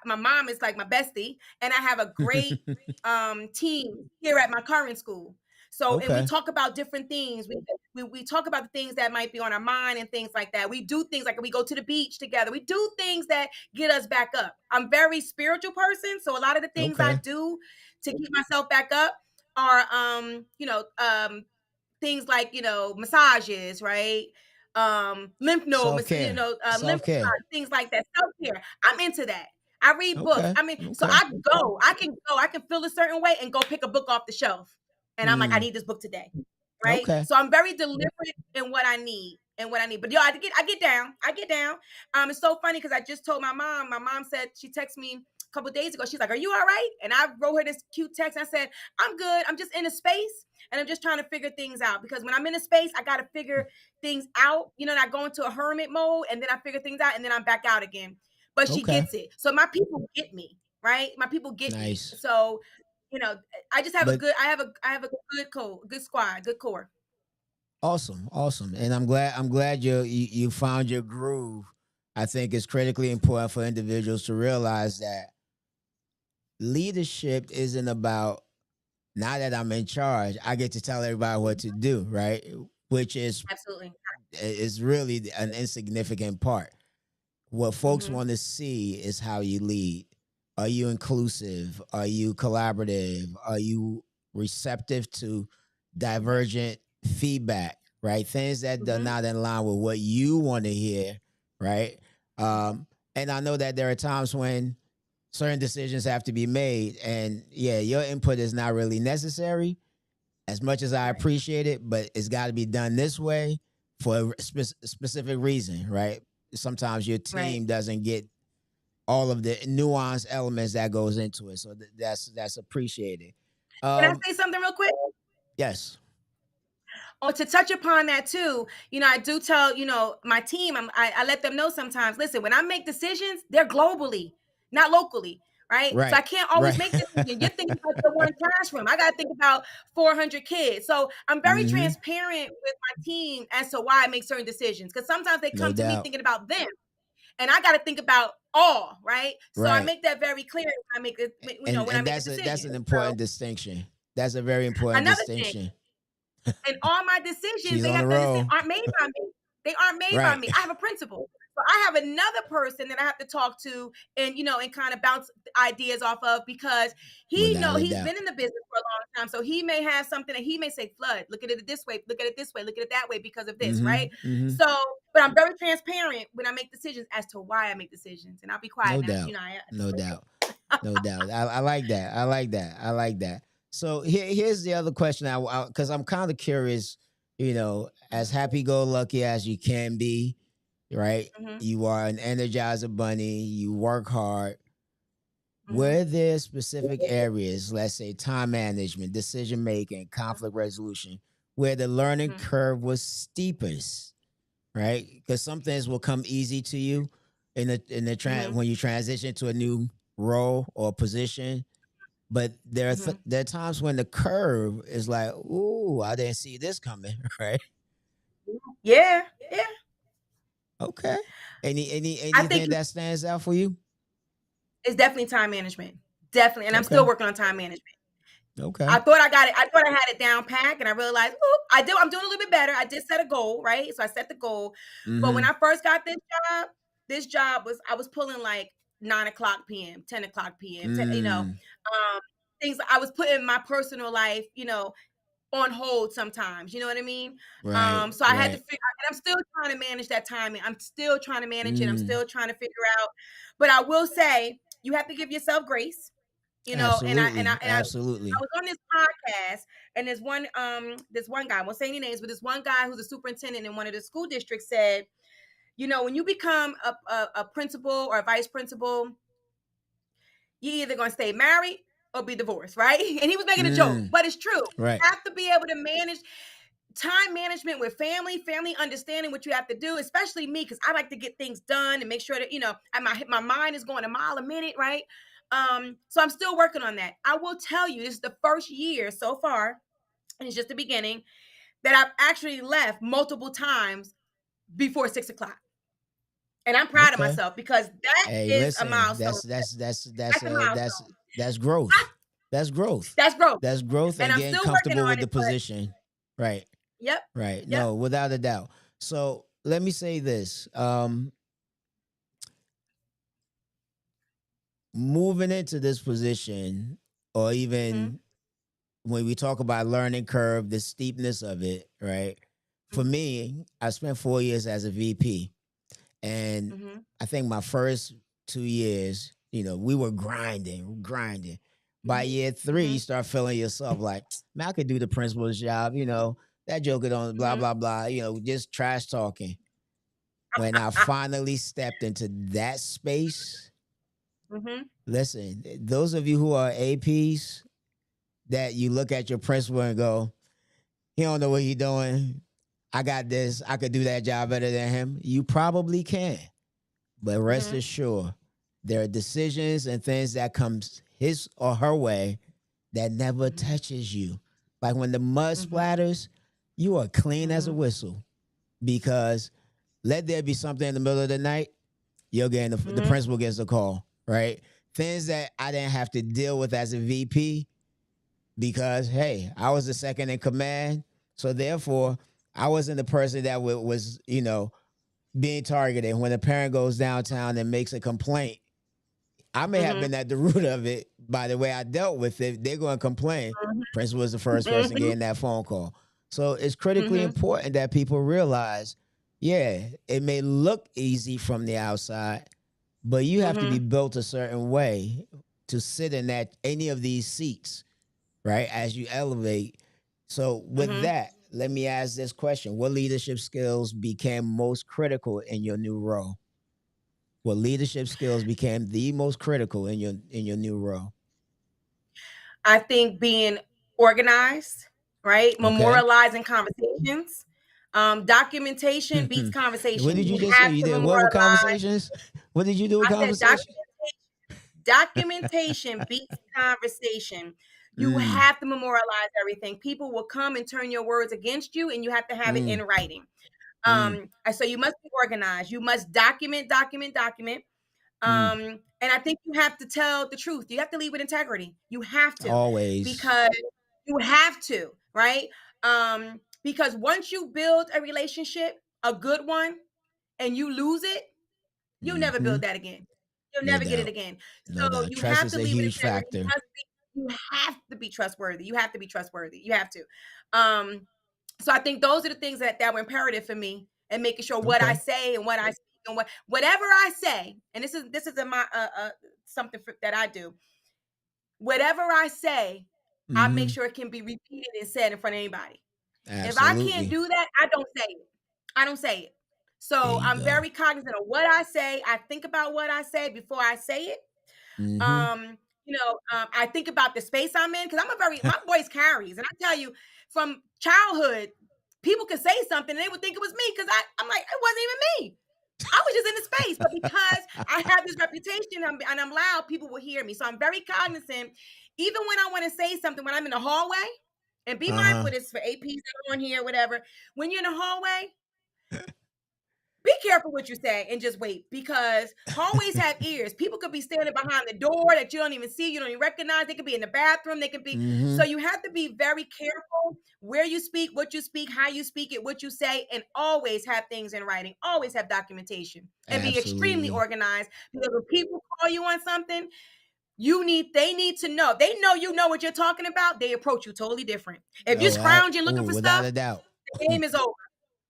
Speaker 2: my mom is like my bestie, and I have a great team here at my current school. So, and we
Speaker 1: Okay.
Speaker 2: talk about different things. We talk about the things that might be on our mind and things like that. We do things like we go to the beach together. We do things that get us back up. I'm a very spiritual person, so a lot of the things I
Speaker 1: Okay.
Speaker 2: do to keep myself back up are things like massages, right? Lymph node
Speaker 1: Self care.
Speaker 2: lymph
Speaker 1: Self care.
Speaker 2: things like that. Self-care, I'm into that. I read books.
Speaker 1: Okay.
Speaker 2: I mean, so
Speaker 1: Okay.
Speaker 2: I can feel a certain way and go pick a book off the shelf, and I'm like, I
Speaker 1: Mm.
Speaker 2: need this book today, right?
Speaker 1: Okay.
Speaker 2: So I'm very deliberate in what I need and what I need. But I get down. I get down. It's so funny because I just told my mom. My mom said, she texted me a couple of days ago. She's like, "Are you all right?" And I wrote her this cute text. I said, "I'm good. I'm just in a space, and I'm just trying to figure things out, because when I'm in a space, I got to figure things out. And I go into a hermit mode, and then I figure things out, and then I'm back out again." But she
Speaker 1: Okay.
Speaker 2: gets it. So my people get me, right? My people get me.
Speaker 1: Nice.
Speaker 2: So, you know, I just have a
Speaker 1: But
Speaker 2: good I have a good squad, good core.
Speaker 1: awesome. Awesome. And I'm glad you found your groove. I think it's critically important for individuals to realize that leadership isn't about, now that I'm in charge, I get to tell everybody what to do, right? Which
Speaker 2: Absolutely.
Speaker 1: is really an insignificant part. What folks
Speaker 2: Mm-hmm.
Speaker 1: want to see is how you lead. Are you inclusive? Are you collaborative? Are you receptive to divergent feedback, right? Things that are
Speaker 2: Mm-hmm.
Speaker 1: not in line with what you want to hear, right? And I know that there are times when certain decisions have to be made, and yeah, your input is not really necessary as much as I
Speaker 2: Right.
Speaker 1: appreciate it, but it's got to be done this way for a specific reason, right? Sometimes your
Speaker 2: Right.
Speaker 1: team doesn't get all of the nuanced elements that goes into it, so that's appreciated.
Speaker 2: Can I
Speaker 1: Um,
Speaker 2: say something real quick?
Speaker 1: yes,
Speaker 2: Oh, to touch upon that too, I do tell, my team, I let them know sometimes, listen, when I make decisions, they're globally, not locally, right? So I
Speaker 1: right,
Speaker 2: can't always
Speaker 1: right.
Speaker 2: make decisions. You're thinking about the one classroom. I got to think about 400 kids. So I'm very
Speaker 1: Hmm.
Speaker 2: transparent with my team as to why I make certain decisions. Because sometimes they
Speaker 1: No
Speaker 2: come to me
Speaker 1: doubt.
Speaker 2: thinking about them, and I got to think about all, right? So I
Speaker 1: Right.
Speaker 2: make that very clear when I make it, when I
Speaker 1: And
Speaker 2: make a
Speaker 1: that's
Speaker 2: decision.
Speaker 1: an
Speaker 2: So
Speaker 1: important distinction. That's a very important
Speaker 2: another thing,
Speaker 1: distinction.
Speaker 2: and all my decisions,
Speaker 1: She's
Speaker 2: they
Speaker 1: on the
Speaker 2: have to understand,
Speaker 1: roll.
Speaker 2: aren't made by me. They aren't made by
Speaker 1: Right.
Speaker 2: me. I have a principal. So I have another person that I have to talk to and and kind of bounce ideas off of, because
Speaker 1: Without a
Speaker 2: he's
Speaker 1: doubt.
Speaker 2: been in the business for a long time. So he may have something that he may say, Flood, look at it this way, look at it this way, look at it that way because of this,
Speaker 1: Hmm.
Speaker 2: right?
Speaker 1: Hmm.
Speaker 2: So, but I'm very transparent when I make decisions as to why I make decisions. And I'll be quiet
Speaker 1: No
Speaker 2: now.
Speaker 1: doubt.
Speaker 2: I
Speaker 1: No doubt. No doubt. I like that. I like that. I like that. So here's the other question. Because I'm kind of curious. As happy go lucky as you can be, right?
Speaker 2: mm-hmm,
Speaker 1: You are an energizer bunny. You work hard.
Speaker 2: mm-hmm,
Speaker 1: Were there specific areas, let's say time management, decision making, conflict resolution, where the learning
Speaker 2: mm-hmm,
Speaker 1: curve was steepest, right? Because some things will come easy to you
Speaker 2: mm-hmm,
Speaker 1: when you transition to a new role or position, but
Speaker 2: mm-hmm.
Speaker 1: there are times when the curve is like, ooh, I didn't see this coming, right?
Speaker 2: Yeah, yeah.
Speaker 1: Okay.
Speaker 2: I think
Speaker 1: Anything that stands out for you?
Speaker 2: it's definitely time management. Definitely. And I'm still
Speaker 1: Okay.
Speaker 2: working on time management. I
Speaker 1: Okay.
Speaker 2: thought I got it. I thought I had it down pat, and I realized, oop, I'm doing a little bit better. I did set a goal, right? So I set the goal. But when
Speaker 1: Mm-hmm.
Speaker 2: I first got this job was, I was pulling like 9 o'clock p.m., 10 o'clock p.m.,
Speaker 1: Mm.
Speaker 2: things. I was putting my personal life, on hold sometimes. You know what I mean?
Speaker 1: Right.
Speaker 2: So I had to
Speaker 1: Right.
Speaker 2: figure, and I'm still trying to manage that timing. I'm still trying to manage it. I'm
Speaker 1: Mm.
Speaker 2: still trying to figure out. But I will say, you have to give yourself grace.
Speaker 1: Absolutely.
Speaker 2: I
Speaker 1: Absolutely.
Speaker 2: was on this podcast, and this one guy, I won't say any names, but this one guy who's a superintendent in one of the school districts said, when you become a principal or a vice principal, you're either going to stay married or be divorced, right? And he was making a joke,
Speaker 1: Mm.
Speaker 2: but it's true.
Speaker 1: Right.
Speaker 2: You have to be able to manage time management with family understanding what you have to do, especially me, because I like to get things done and make sure that my mind is going a mile a minute, right? So I'm still working on that. I will tell you, this is the first year so far, and it's just the beginning, that I've actually left multiple times before 6 o'clock. And I'm proud of
Speaker 1: Okay.
Speaker 2: myself, because that
Speaker 1: Hey,
Speaker 2: is a
Speaker 1: listen,
Speaker 2: milestone.
Speaker 1: that's
Speaker 2: That's a milestone.
Speaker 1: that's growth. That's growth.
Speaker 2: That's growth.
Speaker 1: That's growth
Speaker 2: And
Speaker 1: and
Speaker 2: I'm
Speaker 1: getting
Speaker 2: still working
Speaker 1: comfortable
Speaker 2: on
Speaker 1: with
Speaker 2: it,
Speaker 1: the
Speaker 2: but
Speaker 1: position. Right.
Speaker 2: yep,
Speaker 1: Right.
Speaker 2: yep.
Speaker 1: No, without a doubt. So let me say this. Moving into this position, or
Speaker 2: Mm-hmm,
Speaker 1: even when we talk about learning curve, the steepness of it, right? For me, I spent 4 years as a VP. And
Speaker 2: mm-hmm,
Speaker 1: I think my first 2 years, we were grinding, grinding. By year three,
Speaker 2: mm-hmm,
Speaker 1: you start feeling yourself like, man, I could do the principal's job, that joker don't blah,
Speaker 2: mm-hmm,
Speaker 1: blah, blah, just trash talking. When I finally stepped into that space,
Speaker 2: mm-hmm.
Speaker 1: listen, those of you who are APs that you look at your principal and go, he don't know what he's doing. I got this. I could do that job better than him. You probably can. But rest
Speaker 2: Mm-hmm.
Speaker 1: assured, there are decisions and things that comes his or her way that never
Speaker 2: Mhm,
Speaker 1: touches you. Like when the mud
Speaker 2: mhm,
Speaker 1: splatters, you are clean as a
Speaker 2: mhm,
Speaker 1: whistle, because let there be something in the middle of the night, you're getting the
Speaker 2: mhm,
Speaker 1: principal gets a call, right? Things that I didn't have to deal with as a VP, because hey, I was the second in command, so therefore I wasn't the person that was being targeted. When a parent goes downtown and makes a complaint, I may have
Speaker 2: mhm,
Speaker 1: been at the root of it by the way I dealt with it. They're going to complain. Principal was the first person
Speaker 2: mhm,
Speaker 1: getting that phone call. So it's critically
Speaker 2: mhm,
Speaker 1: important that people realize, yeah, it may look easy from the outside, but you have to be
Speaker 2: Mm-hmm.
Speaker 1: built a certain way to sit in that any of these seats, right? As you elevate. So with
Speaker 2: Mm-hmm.
Speaker 1: that, let me ask this question: what leadership skills became most critical in your new role? What leadership skills became the most critical in your new role?
Speaker 2: I think being organized, right?
Speaker 1: Okay.
Speaker 2: Memorializing conversations. Documentation beats
Speaker 1: What
Speaker 2: conversation.
Speaker 1: did
Speaker 2: You
Speaker 1: you just say?
Speaker 2: have
Speaker 1: You
Speaker 2: to
Speaker 1: did what with
Speaker 2: memorialize.
Speaker 1: conversations? What did you do with
Speaker 2: I said
Speaker 1: conversation?
Speaker 2: documentation beats conversation. You
Speaker 1: Mm,
Speaker 2: have to memorialize everything. People will come and turn your words against you, and you have to have it
Speaker 1: mm,
Speaker 2: in writing.
Speaker 1: mm,
Speaker 2: And so you must be organized. You must document.
Speaker 1: mm.
Speaker 2: And I think you have to tell the truth. You have to lead with integrity. You have to,
Speaker 1: Always.
Speaker 2: because you have to, right? Because once you build a relationship, a good one, and you lose it, you'll never
Speaker 1: Hmm.
Speaker 2: build that again. You'll
Speaker 1: No
Speaker 2: never get it
Speaker 1: doubt.
Speaker 2: again.
Speaker 1: No
Speaker 2: So
Speaker 1: doubt.
Speaker 2: you
Speaker 1: Trust
Speaker 2: have
Speaker 1: is
Speaker 2: to
Speaker 1: a
Speaker 2: lead with
Speaker 1: huge
Speaker 2: integrity.
Speaker 1: factor.
Speaker 2: You have to be trustworthy. You have to be trustworthy. You have to. Um, so I think those are the things that were imperative for me, and making sure what I
Speaker 1: Okay.
Speaker 2: say and what I speak and whatever I say, and this is in my something that I do. Whatever I say, I make
Speaker 1: Hmm.
Speaker 2: sure it can be repeated and said in front of anybody. If I can't
Speaker 1: Absolutely.
Speaker 2: do that, I don't say it. I don't say it.
Speaker 1: There
Speaker 2: So
Speaker 1: you
Speaker 2: I'm
Speaker 1: go.
Speaker 2: very cognizant of what I say. I think about what I say before I say it.
Speaker 1: Hmm.
Speaker 2: I think about the space I'm in, because my voice carries, and I tell you, from childhood, people could say something and they would think it was me, because I'm like, it wasn't even me. I was just in the space, but because I have this reputation, and I'm loud, people will hear me. So I'm very cognizant, even when I want to say something, when I'm in the hallway, and be mindful
Speaker 1: Uh-huh.
Speaker 2: of this for APs that are on here, whatever. When you're in the hallway, be careful what you say and just wait, because hallways have ears. People could be standing behind the door that you don't even see, you don't even recognize. They could be in the bathroom. They could be. So
Speaker 1: Hmm.
Speaker 2: you have to be very careful where you speak, what you speak, how you speak it, what you say, and always have things in writing. Always have documentation, and be extremely
Speaker 1: Absolutely.
Speaker 2: organized, because when people call you on something, they need to know. They know you know what you're talking about. They approach you totally different. If you
Speaker 1: Oh,
Speaker 2: scrounging looking for
Speaker 1: without
Speaker 2: stuff,
Speaker 1: a doubt.
Speaker 2: the game is over.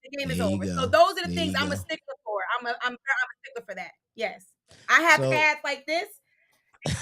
Speaker 2: The game
Speaker 1: There
Speaker 2: is
Speaker 1: you
Speaker 2: over. So
Speaker 1: go.
Speaker 2: those are the
Speaker 1: There
Speaker 2: things
Speaker 1: you
Speaker 2: I'm a
Speaker 1: go.
Speaker 2: stickler for. I'm a stickler for that. Yes. I have
Speaker 1: So
Speaker 2: pads like this.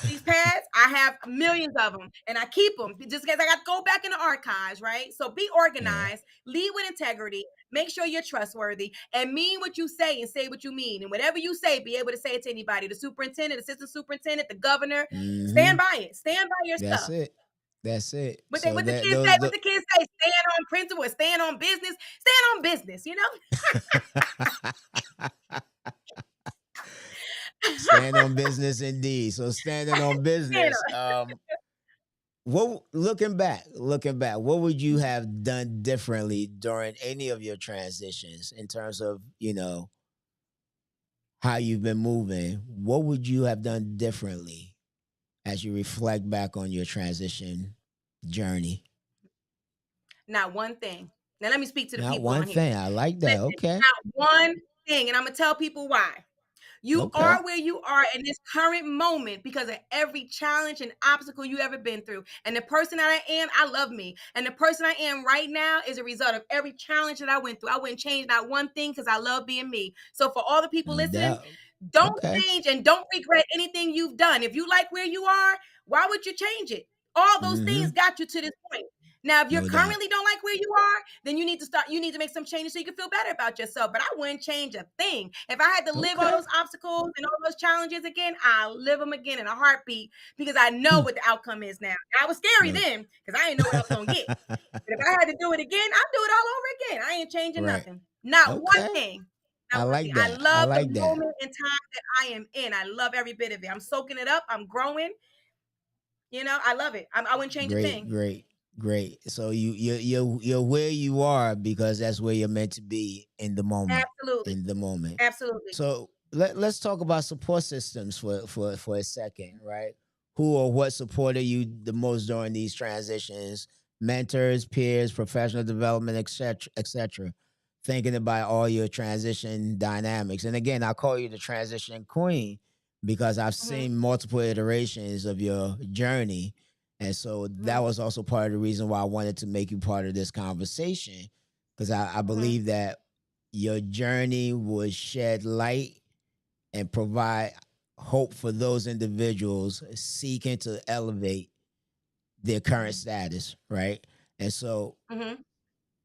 Speaker 2: These pads, I have millions of them, and I keep them just because I got to go back in the archives, right? So be
Speaker 1: yeah.
Speaker 2: organized, lead with integrity, make sure you're trustworthy, and mean what you say and say what you mean. And whatever you say, be able to say it to anybody, the superintendent, assistant superintendent, the governor.
Speaker 1: Hmm.
Speaker 2: Stand by it. Stand by your
Speaker 1: That's
Speaker 2: stuff.
Speaker 1: it. That's it.
Speaker 2: What they
Speaker 1: So
Speaker 2: what the
Speaker 1: that
Speaker 2: kids say,
Speaker 1: those
Speaker 2: what
Speaker 1: the
Speaker 2: the kids say, stand on principle or stand on business. Stand on business, you know?
Speaker 1: stand on business indeed. So standing on
Speaker 2: Stand
Speaker 1: business,
Speaker 2: on.
Speaker 1: what looking back, what would you have done differently during any of your transitions in terms of, how you've been moving? What would you have done differently as you reflect back on your transition journey?
Speaker 2: Not one thing. Now let me speak to the
Speaker 1: Not
Speaker 2: people
Speaker 1: one
Speaker 2: on here.
Speaker 1: thing. I like that.
Speaker 2: Listen,
Speaker 1: Okay.
Speaker 2: not one thing. And I'm gonna tell people why. You
Speaker 1: Okay.
Speaker 2: are where you are in this current moment because of every challenge and obstacle you ever been through. And the person that I am, I love me. And the person I am right now is a result of every challenge that I went through. I wouldn't change not one thing because I love being me. So for all the people
Speaker 1: No
Speaker 2: listening,
Speaker 1: doubt.
Speaker 2: don't
Speaker 1: Okay.
Speaker 2: change and don't regret anything you've done. If you like where you are, why would you change it? All those things
Speaker 1: Mm-hmm.
Speaker 2: got you to this point. Now, if you
Speaker 1: No doubt.
Speaker 2: currently don't like where you are, then you need to make some changes so you can feel better about yourself. But I wouldn't change a thing. If I had to live all
Speaker 1: Okay.
Speaker 2: those obstacles and all those challenges again, I'll live them again in a heartbeat, because I know
Speaker 1: Hmm.
Speaker 2: what the outcome is now. I was scary
Speaker 1: No.
Speaker 2: then because I didn't know what I was gonna get. But if I had to do it again, I'll do it all over again. I ain't changing
Speaker 1: right.
Speaker 2: nothing. Not one
Speaker 1: Okay.
Speaker 2: thing.
Speaker 1: I
Speaker 2: Not one thing.
Speaker 1: like
Speaker 2: I
Speaker 1: that. I
Speaker 2: love the
Speaker 1: like that.
Speaker 2: moment in time that I am in. I love every bit of it. I'm soaking it up. I'm growing. I love it. I wouldn't change a
Speaker 1: Great,
Speaker 2: thing.
Speaker 1: great, great. So you're where you are because that's where you're meant to be in the moment.
Speaker 2: Absolutely.
Speaker 1: In the moment.
Speaker 2: Absolutely.
Speaker 1: So let's talk about support systems for a second, right? Who or what supported you the most during these transitions? Mentors, peers, professional development, etc., etc. Thinking about all your transition dynamics. And again, I call you the transition queen because I've
Speaker 2: Mhm.
Speaker 1: seen multiple iterations of your journey. And so that
Speaker 2: Mhm.
Speaker 1: was also part of the reason why I wanted to make you part of this conversation. Because I
Speaker 2: Mhm.
Speaker 1: believe that your journey will shed light and provide hope for those individuals seeking to elevate their current
Speaker 2: Mhm.
Speaker 1: status, right? And so
Speaker 2: Mhm.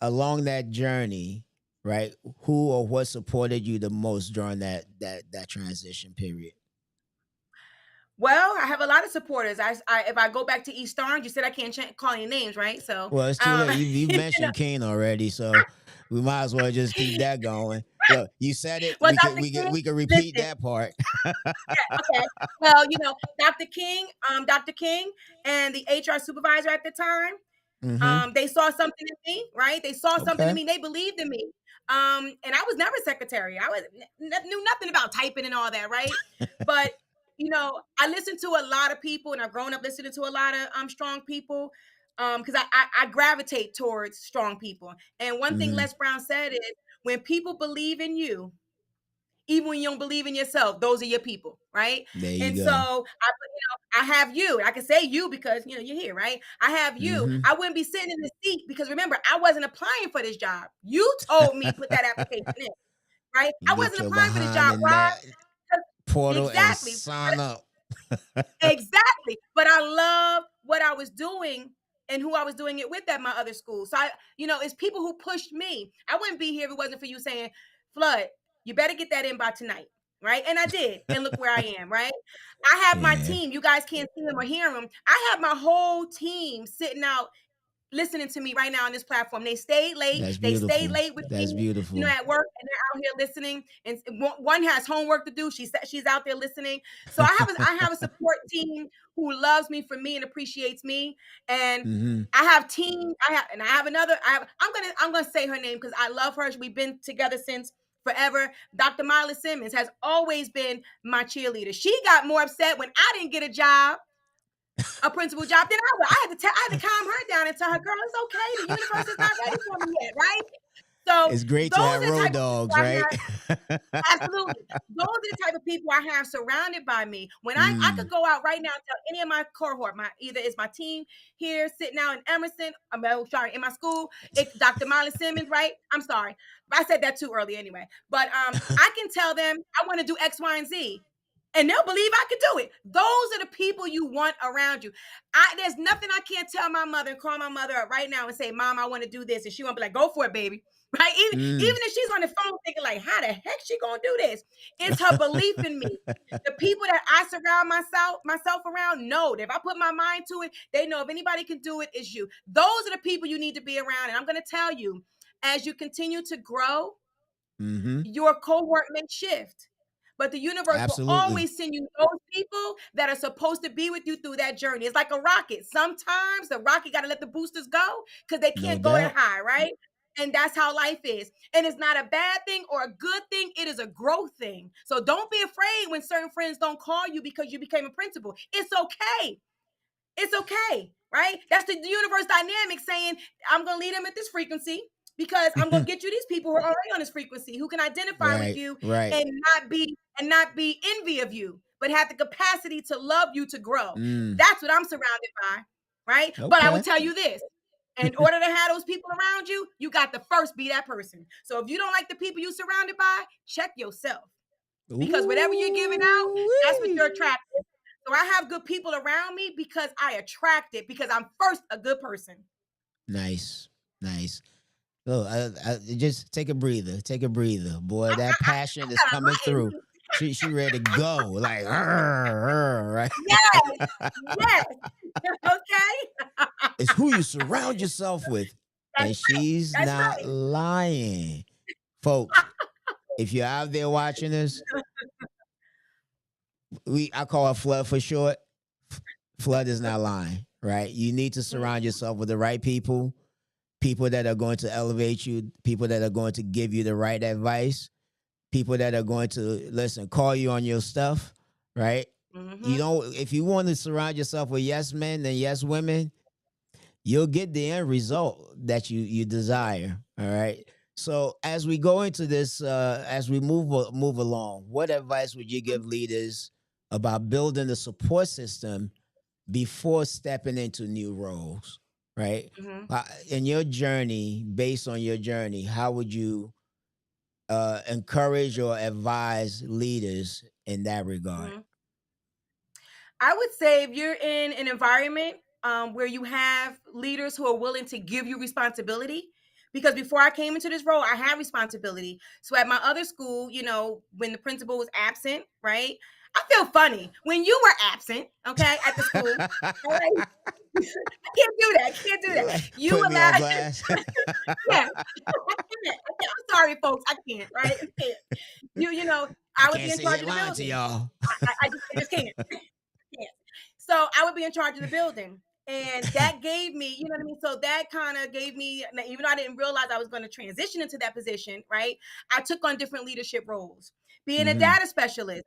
Speaker 1: along that journey, right, who or what supported you the most during that transition period?
Speaker 2: Well, I have a lot of supporters. If I go back to East Orange, you said I can't call any names, right? So,
Speaker 1: Well, it's too late. You've
Speaker 2: you know,
Speaker 1: mentioned Keen already, so we might as well just keep that going. Look, you said it.
Speaker 2: well,
Speaker 1: We could
Speaker 2: Dr.
Speaker 1: we could
Speaker 2: King,
Speaker 1: we could repeat
Speaker 2: listen,
Speaker 1: that part.
Speaker 2: yeah, okay. Well, Dr. King and the HR supervisor at the time,
Speaker 1: Mm-hmm.
Speaker 2: they saw something in me, right? They saw something in
Speaker 1: Okay.
Speaker 2: me. They believed in me. And I was never secretary. Knew nothing about typing and all that, right? But I listened to a lot of people, and I've grown up listening to a lot of strong people. Because I gravitate towards strong people. And one thing
Speaker 1: Mm-hmm.
Speaker 2: Les Brown said is, when people believe in you, even when you don't believe in yourself, those are your people, right?
Speaker 1: There you
Speaker 2: And so
Speaker 1: go.
Speaker 2: I have you. I can say you because you're here, right? I have you.
Speaker 1: Mm-hmm.
Speaker 2: I wouldn't be sitting in the seat because remember, I wasn't applying for this job. You told me put that application in, right?
Speaker 1: You
Speaker 2: I
Speaker 1: get
Speaker 2: wasn't
Speaker 1: your
Speaker 2: applying for this
Speaker 1: behind
Speaker 2: job,
Speaker 1: in
Speaker 2: Rob.
Speaker 1: that portal and
Speaker 2: Exactly.
Speaker 1: sign up.
Speaker 2: Exactly. But I love what I was doing and who I was doing it with at my other school. So it's people who pushed me. I wouldn't be here if it wasn't for you saying, Flood, you better get that in by tonight. Right. And I did. And look where I am. Right. I have my
Speaker 1: Yeah,
Speaker 2: team. You guys can't see them or hear them. I have my whole team sitting out listening to me right now on this platform. They stayed late.
Speaker 1: that's
Speaker 2: They stayed
Speaker 1: beautiful.
Speaker 2: late with me,
Speaker 1: That's beautiful.
Speaker 2: at work, and they're out here listening. And one has homework to do. She's out there listening. So I have a support team who loves me for me and appreciates me. And
Speaker 1: Mm-hmm.
Speaker 2: I have team. I have another. I'm gonna say her name because I love her. We've been together since forever. Dr. Miley Simmons has always been my cheerleader. She got more upset when I didn't get a principal job than I was. I had to calm her down and tell her, girl, it's okay. The universe is not ready for me yet, right? So
Speaker 1: It's great
Speaker 2: those
Speaker 1: to have
Speaker 2: are the
Speaker 1: road
Speaker 2: type of people
Speaker 1: dogs,
Speaker 2: I
Speaker 1: right?
Speaker 2: have. Absolutely. Those are the type of people I have surrounded by me. When I could
Speaker 1: Mm.
Speaker 2: go out right now and tell any of my cohort, either it's my team here sitting out in Emerson, in my school, it's Dr. Miley Simmons, right? I'm sorry. I said that too early anyway. But I can tell them I want to do X, Y, and Z. And they'll believe I could do it. Those are the people you want around you. There's nothing I can't tell my mother and call my mother up right now and say, Mom, I want to do this. And she won't be like, go for it, baby. Right? Even
Speaker 1: Mm.
Speaker 2: if she's on the phone thinking, like, how the heck she gonna do this? It's her belief in me. The people that I surround myself around know that if I put my mind to it, they know if anybody can do it, it's you. Those are the people you need to be around. And I'm gonna tell you, as you continue to grow,
Speaker 1: Mm-hmm.
Speaker 2: your cohort may shift. But the universe will
Speaker 1: Absolutely.
Speaker 2: always send you those people that are supposed to be with you through that journey. It's like a rocket. Sometimes the rocket got to let the boosters go because they
Speaker 1: No
Speaker 2: can't go that
Speaker 1: doubt.
Speaker 2: high, right? And that's how life is. And it's not a bad thing or a good thing. It is a growth thing. So don't be afraid when certain friends don't call you because you became a principal. It's okay. It's okay, right? That's the universe dynamic saying, I'm going to lead them at this frequency because I'm going to get you these people who are already on this frequency who can identify with
Speaker 1: Right.
Speaker 2: you
Speaker 1: Right.
Speaker 2: and not be envy of you, but have the capacity to love you to grow.
Speaker 1: Mm.
Speaker 2: That's what I'm surrounded by, right? But I would
Speaker 1: Okay.
Speaker 2: tell you this. In order to have those people around you, you got to first be that person. So if you don't like the people you surrounded by, check yourself because whatever you're giving out, that's what you're
Speaker 1: Ooh-wee.
Speaker 2: attracting. So I have good people around me because I attract it because I'm first a good person.
Speaker 1: Nice. Nice. Oh, just take a breather. Take a breather, boy. That passion
Speaker 2: I
Speaker 1: is
Speaker 2: got a
Speaker 1: coming
Speaker 2: lot in
Speaker 1: through.
Speaker 2: me.
Speaker 1: She ready to go. Like, right?
Speaker 2: Yes, yes. Okay.
Speaker 1: It's who you surround yourself with,
Speaker 2: That's
Speaker 1: and
Speaker 2: right.
Speaker 1: she's
Speaker 2: That's
Speaker 1: not
Speaker 2: right.
Speaker 1: lying, folks. If you're out there watching this, I call it Flood for short. Flood is not lying, right? You need to surround yourself with the right people, people that are going to elevate you, people that are going to give you the right advice, people that are going to listen, call you on your stuff, right? You
Speaker 2: Mm-hmm.
Speaker 1: don't, if you want to surround yourself with yes men and yes women, you'll get the end result that you desire. All right. So as we go into this, as we move along, what advice would you give leaders about building the support system before stepping into new roles? Right.
Speaker 2: Mm-hmm.
Speaker 1: In your journey, based on your journey, how would you encourage or advise leaders in that regard?
Speaker 2: Mm-hmm. I would say if you're in an environment where you have leaders who are willing to give you responsibility, because before I came into this role, I had responsibility. So at my other school, when the principal was absent, right? I feel funny when you were absent, okay, at the school. All right, I can't do that. I can't do
Speaker 1: You
Speaker 2: that.
Speaker 1: like
Speaker 2: You
Speaker 1: put me on
Speaker 2: allowed,
Speaker 1: blast.
Speaker 2: yeah. I'm sorry, folks. I can't. Right? I can't.
Speaker 1: I
Speaker 2: I would be
Speaker 1: can't
Speaker 2: in
Speaker 1: sit
Speaker 2: charge
Speaker 1: here
Speaker 2: of the
Speaker 1: lying to
Speaker 2: building.
Speaker 1: y'all.
Speaker 2: I just can't. Can't. So I would be in charge of the building. And that gave me, you know what I mean? So that kind of gave me, even though I didn't realize I was going to transition into that position, right? I took on different leadership roles. Being a
Speaker 1: Mm-hmm.
Speaker 2: data specialist,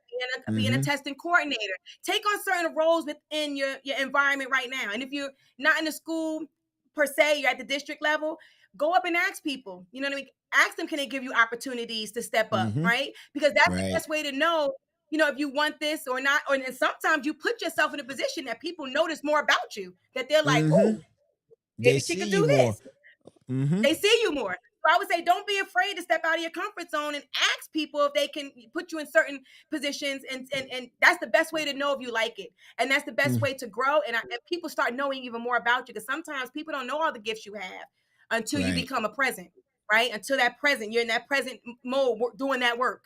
Speaker 2: being a
Speaker 1: Mm-hmm.
Speaker 2: testing coordinator, take on certain roles within your environment right now. And if you're not in the school per se, you're at the district level, go up and ask people, you know what I mean? Ask them, can they give you opportunities to step up,
Speaker 1: Mm-hmm.
Speaker 2: right? Because that's the
Speaker 1: Right.
Speaker 2: best way to know if you want this or not. And sometimes you put yourself in a position that people notice more about you, that they're like,
Speaker 1: Mm-hmm.
Speaker 2: oh,
Speaker 1: They
Speaker 2: maybe she
Speaker 1: see
Speaker 2: could
Speaker 1: you
Speaker 2: do
Speaker 1: more.
Speaker 2: this.
Speaker 1: Mm-hmm.
Speaker 2: They see you more. So I would say don't be afraid to step out of your comfort zone and ask people if they can put you in certain positions. And that's the best way to know if you like it. And that's the best way to grow. And people start knowing even more about you, because sometimes people don't know all the gifts you have until you
Speaker 1: Right.
Speaker 2: become a present, right? Until that present, you're in that present mode doing that work.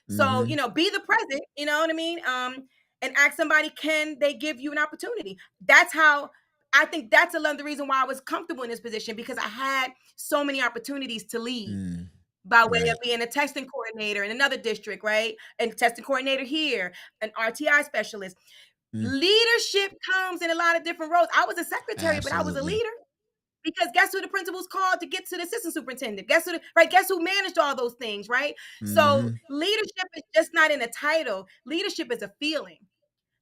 Speaker 2: So,
Speaker 1: Mm-hmm.
Speaker 2: be the present, you know what I mean? And ask somebody, can they give you an opportunity? That's how I think that's another reason why I was comfortable in this position, because I had so many opportunities to lead
Speaker 1: Mm.
Speaker 2: by way of
Speaker 1: Right.
Speaker 2: being a testing coordinator in another district, right? And testing coordinator here, an RTI specialist.
Speaker 1: Mm.
Speaker 2: Leadership comes in a lot of different roles. I was a secretary, but I was a
Speaker 1: Absolutely.
Speaker 2: leader, because guess who the principal's called to get to the assistant superintendent? Guess who managed all those things, right? So
Speaker 1: Mm-hmm.
Speaker 2: leadership is just not in a title. Leadership is a feeling.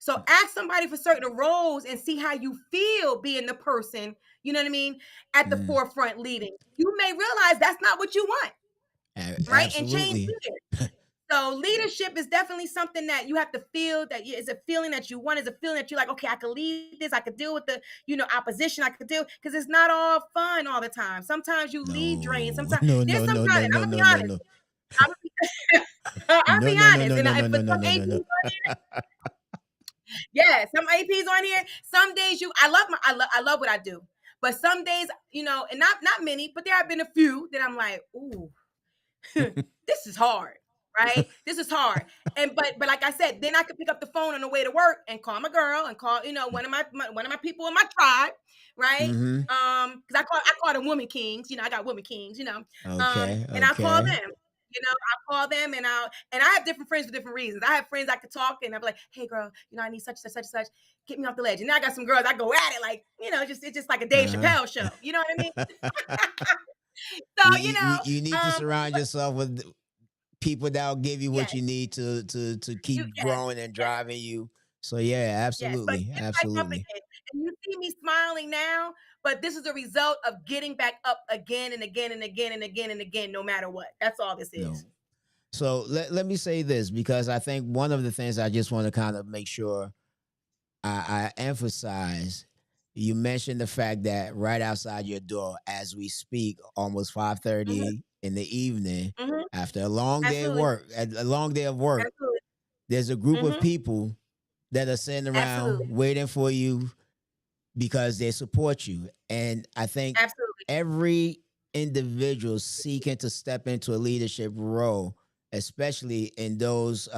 Speaker 2: So ask somebody for certain roles and see how you feel being the person, you know what I mean, at the
Speaker 1: Mm.
Speaker 2: forefront leading. You may realize that's not what you want, right? And change
Speaker 1: Absolutely.
Speaker 2: leaders. So leadership is definitely something that you have to feel, that it's a feeling that you want, is a feeling that you're like, okay, I could lead this, I could deal with the, opposition, I could deal, because it's not all fun all the time. Sometimes you lead drain.
Speaker 1: No.
Speaker 2: Sometimes
Speaker 1: No.
Speaker 2: there's
Speaker 1: No.
Speaker 2: some
Speaker 1: No.
Speaker 2: kind,
Speaker 1: No.
Speaker 2: and I'm
Speaker 1: No.
Speaker 2: gonna be
Speaker 1: No. No.
Speaker 2: honest.
Speaker 1: No.
Speaker 2: I'm gonna be, I'll
Speaker 1: No.
Speaker 2: be
Speaker 1: No. No.
Speaker 2: honest.
Speaker 1: No.
Speaker 2: And
Speaker 1: No. No.
Speaker 2: for
Speaker 1: No.
Speaker 2: some
Speaker 1: No. No.
Speaker 2: APs
Speaker 1: No.
Speaker 2: on here, yeah, some APs on here. Some days I love what I do, but some days, and not many, but there have been a few that I'm like, ooh, this is hard, right? This is hard. And but like I said, then I could pick up the phone on the way to work and call my girl and call, one of my people in my tribe, right?
Speaker 1: Mm-hmm.
Speaker 2: Because I call them women kings, I got women kings,
Speaker 1: Okay.
Speaker 2: and I'll call
Speaker 1: Okay.
Speaker 2: them. I call them, and I have different friends for different reasons. I have friends I could talk and I'm like, hey girl, I need such and such and such. Get me off the ledge. And then I got some girls I go at it like, it's just like a Dave
Speaker 1: Uh-huh.
Speaker 2: Chappelle show. You know what I mean? So,
Speaker 1: You need to surround yourself with people that'll give you what
Speaker 2: yes,
Speaker 1: you need to keep
Speaker 2: yes,
Speaker 1: growing and
Speaker 2: yes.
Speaker 1: driving you. So yeah,
Speaker 2: Yes, but
Speaker 1: absolutely,
Speaker 2: get back up
Speaker 1: absolutely.
Speaker 2: again. And you see me smiling now, but this is a result of getting back up again and again and again and again and again, no matter what. That's all this
Speaker 1: No.
Speaker 2: is.
Speaker 1: So let me say this, because I think one of the things I just want to kind of make sure I emphasize, you mentioned the fact that right outside your door, as we speak, almost
Speaker 2: Mhm,
Speaker 1: 5:30 in the evening,
Speaker 2: mhm.
Speaker 1: after a long day of
Speaker 2: Absolutely,
Speaker 1: work, a long day of work,
Speaker 2: absolutely.
Speaker 1: there's a group of
Speaker 2: Mhm,
Speaker 1: people that are sitting around
Speaker 2: absolutely,
Speaker 1: waiting for you because they support you. And I think
Speaker 2: absolutely.
Speaker 1: every individual seeking to step into a leadership role, especially in those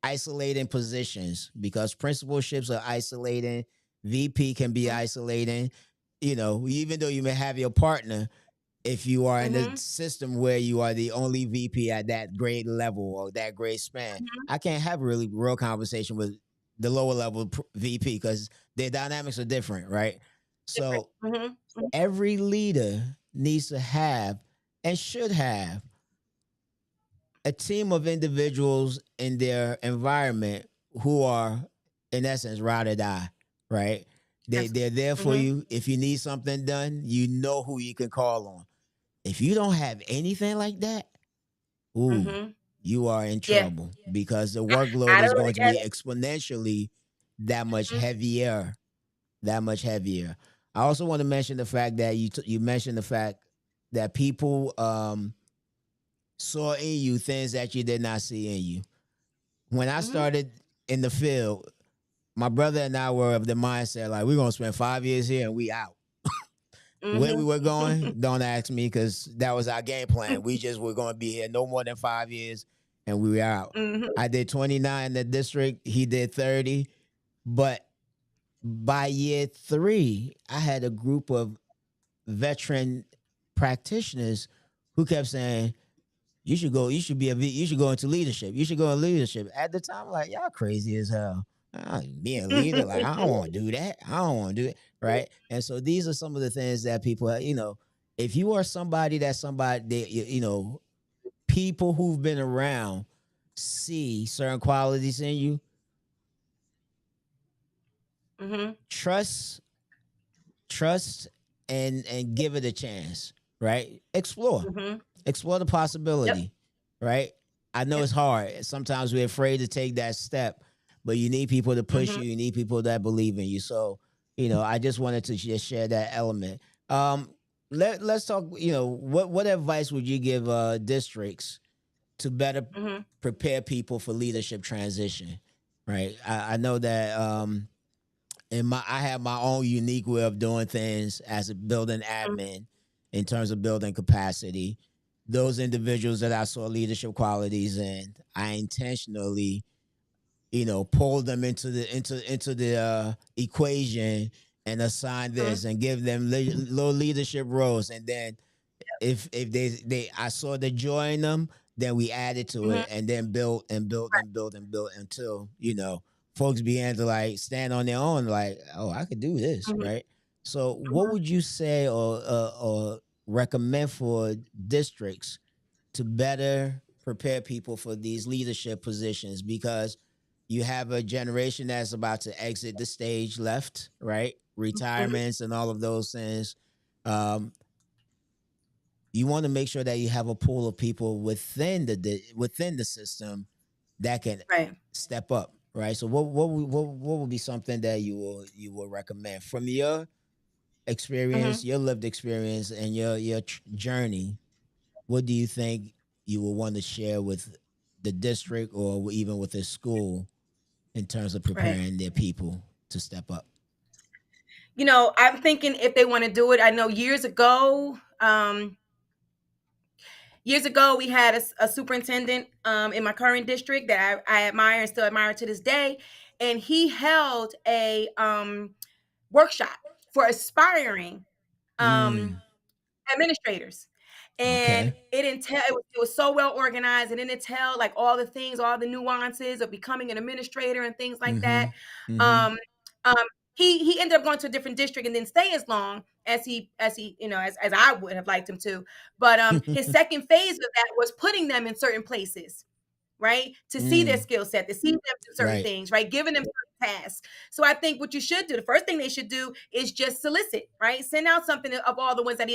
Speaker 1: isolating positions, because principalships are isolating, VP can be
Speaker 2: Mhm,
Speaker 1: isolating. Even though you may have your partner, if you are in a
Speaker 2: mhm,
Speaker 1: system where you are the only VP at that grade level or that grade span,
Speaker 2: mhm.
Speaker 1: I can't have a really real conversation with the lower level VP because their dynamics are different, right?
Speaker 2: Different.
Speaker 1: So
Speaker 2: Mhm, mhm,
Speaker 1: every leader needs to have and should have a team of individuals in their environment who are, in essence, ride or die, right? They're
Speaker 2: absolutely.
Speaker 1: there for
Speaker 2: Mhm,
Speaker 1: you. If you need something done, you know who you can call on. If you don't have anything like that, ooh,
Speaker 2: mhm.
Speaker 1: you are in
Speaker 2: Yeah.
Speaker 1: trouble, because the
Speaker 2: I
Speaker 1: workload is
Speaker 2: don't
Speaker 1: going to
Speaker 2: get
Speaker 1: be
Speaker 2: it.
Speaker 1: exponentially that much
Speaker 2: Mhm,
Speaker 1: heavier, that much heavier. I also want to mention the fact that you mentioned the fact that people saw in you things that you did not see in you. When I
Speaker 2: mhm,
Speaker 1: started in the field, my brother and I were of the mindset like we're gonna spend 5 years here and we out. Where we
Speaker 2: Mhm.
Speaker 1: were going, don't ask me because that was our game plan. We just were going to be here no more than 5 years, and we were out.
Speaker 2: Mhm.
Speaker 1: I did 29 in the district. He did 30, but by year 3, I had a group of veteran practitioners who kept saying, you should go. You should be you should go into leadership. You should go into leadership. At the time, like y'all crazy as hell. Be a leader, like I don't want to do that. I don't want to do it, right? And so these are some of the things that people, if you are somebody that somebody, people who've been around see certain qualities in you,
Speaker 2: Mhm.
Speaker 1: trust trust and give it a chance, right?
Speaker 2: Mhm.
Speaker 1: Explore the
Speaker 2: Yep.
Speaker 1: possibility, right? I know
Speaker 2: Yep.
Speaker 1: it's hard. Sometimes we're afraid to take that step, but you need people to push
Speaker 2: Mhm.
Speaker 1: you. You need people that believe in you. So, I just wanted to just share that element. Um, let's talk. What advice would you give districts to better
Speaker 2: Mhm.
Speaker 1: prepare people for leadership transition? Right. I know that and I have my own unique way of doing things as a building
Speaker 2: Mhm.
Speaker 1: admin in terms of building capacity. Those individuals that I saw leadership qualities in, I intentionally, pull them into the equation and assign
Speaker 2: Mhm.
Speaker 1: this and give them little leadership roles, and then if they I saw the joy in them, then we added to
Speaker 2: Mhm.
Speaker 1: it and then built and built and built and built until folks began to like stand on their own, like, oh, I could do this,
Speaker 2: Mhm.
Speaker 1: right? So what
Speaker 2: Mhm.
Speaker 1: would you say or recommend for districts to better prepare people for these leadership positions, because you have a generation that's about to exit the stage left, right?
Speaker 2: Mhm.
Speaker 1: Retirements and all of those things. um, you want to make sure that you have a pool of people within the system that can
Speaker 2: Right.
Speaker 1: step up, right? So what would be something that you will recommend from your experience,
Speaker 2: Mhm.
Speaker 1: your lived experience, and your journey? What do you think you will want to share with the district or even with the school in terms of
Speaker 2: Right.
Speaker 1: preparing their people to step up?
Speaker 2: I'm thinking if they want to do it. I know years ago, we had a superintendent in my current district that I admire and still admire to this day, and he held a workshop for aspiring um,
Speaker 1: Mm,
Speaker 2: administrators, and
Speaker 1: okay.
Speaker 2: it was so well organized, and it entailed like all the things, all the nuances of becoming an administrator and things like that.
Speaker 1: Mm-hmm. Mm-hmm.
Speaker 2: Um, um, he ended up going to a different district and didn't stay as long as he as I would have liked him to. But his second phase of that was putting them in certain places, right? To see their
Speaker 1: Mm,
Speaker 2: skill set, to see them do certain
Speaker 1: right.
Speaker 2: things, right? Giving them certain tasks. So I think what you should do, the first thing they should do is just solicit, right? Send out something of all the ones that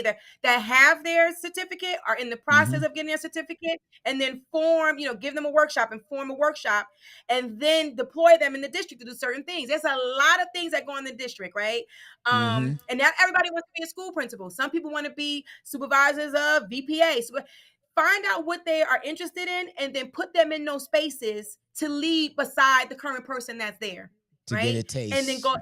Speaker 2: have their certificate, are in the
Speaker 1: Mm-hmm.
Speaker 2: process of getting their certificate, and then give them a workshop and form a workshop, and then deploy them in the district to do certain things. There's a lot of things that go in the district, right?
Speaker 1: Mm-hmm.
Speaker 2: And not everybody wants to be a school principal. Some people want to be supervisors of VPA. So find out what they are interested in and then put them in those spaces to lead beside the current person that's there,
Speaker 1: To get
Speaker 2: right?
Speaker 1: a
Speaker 2: And then go
Speaker 1: taste.
Speaker 2: and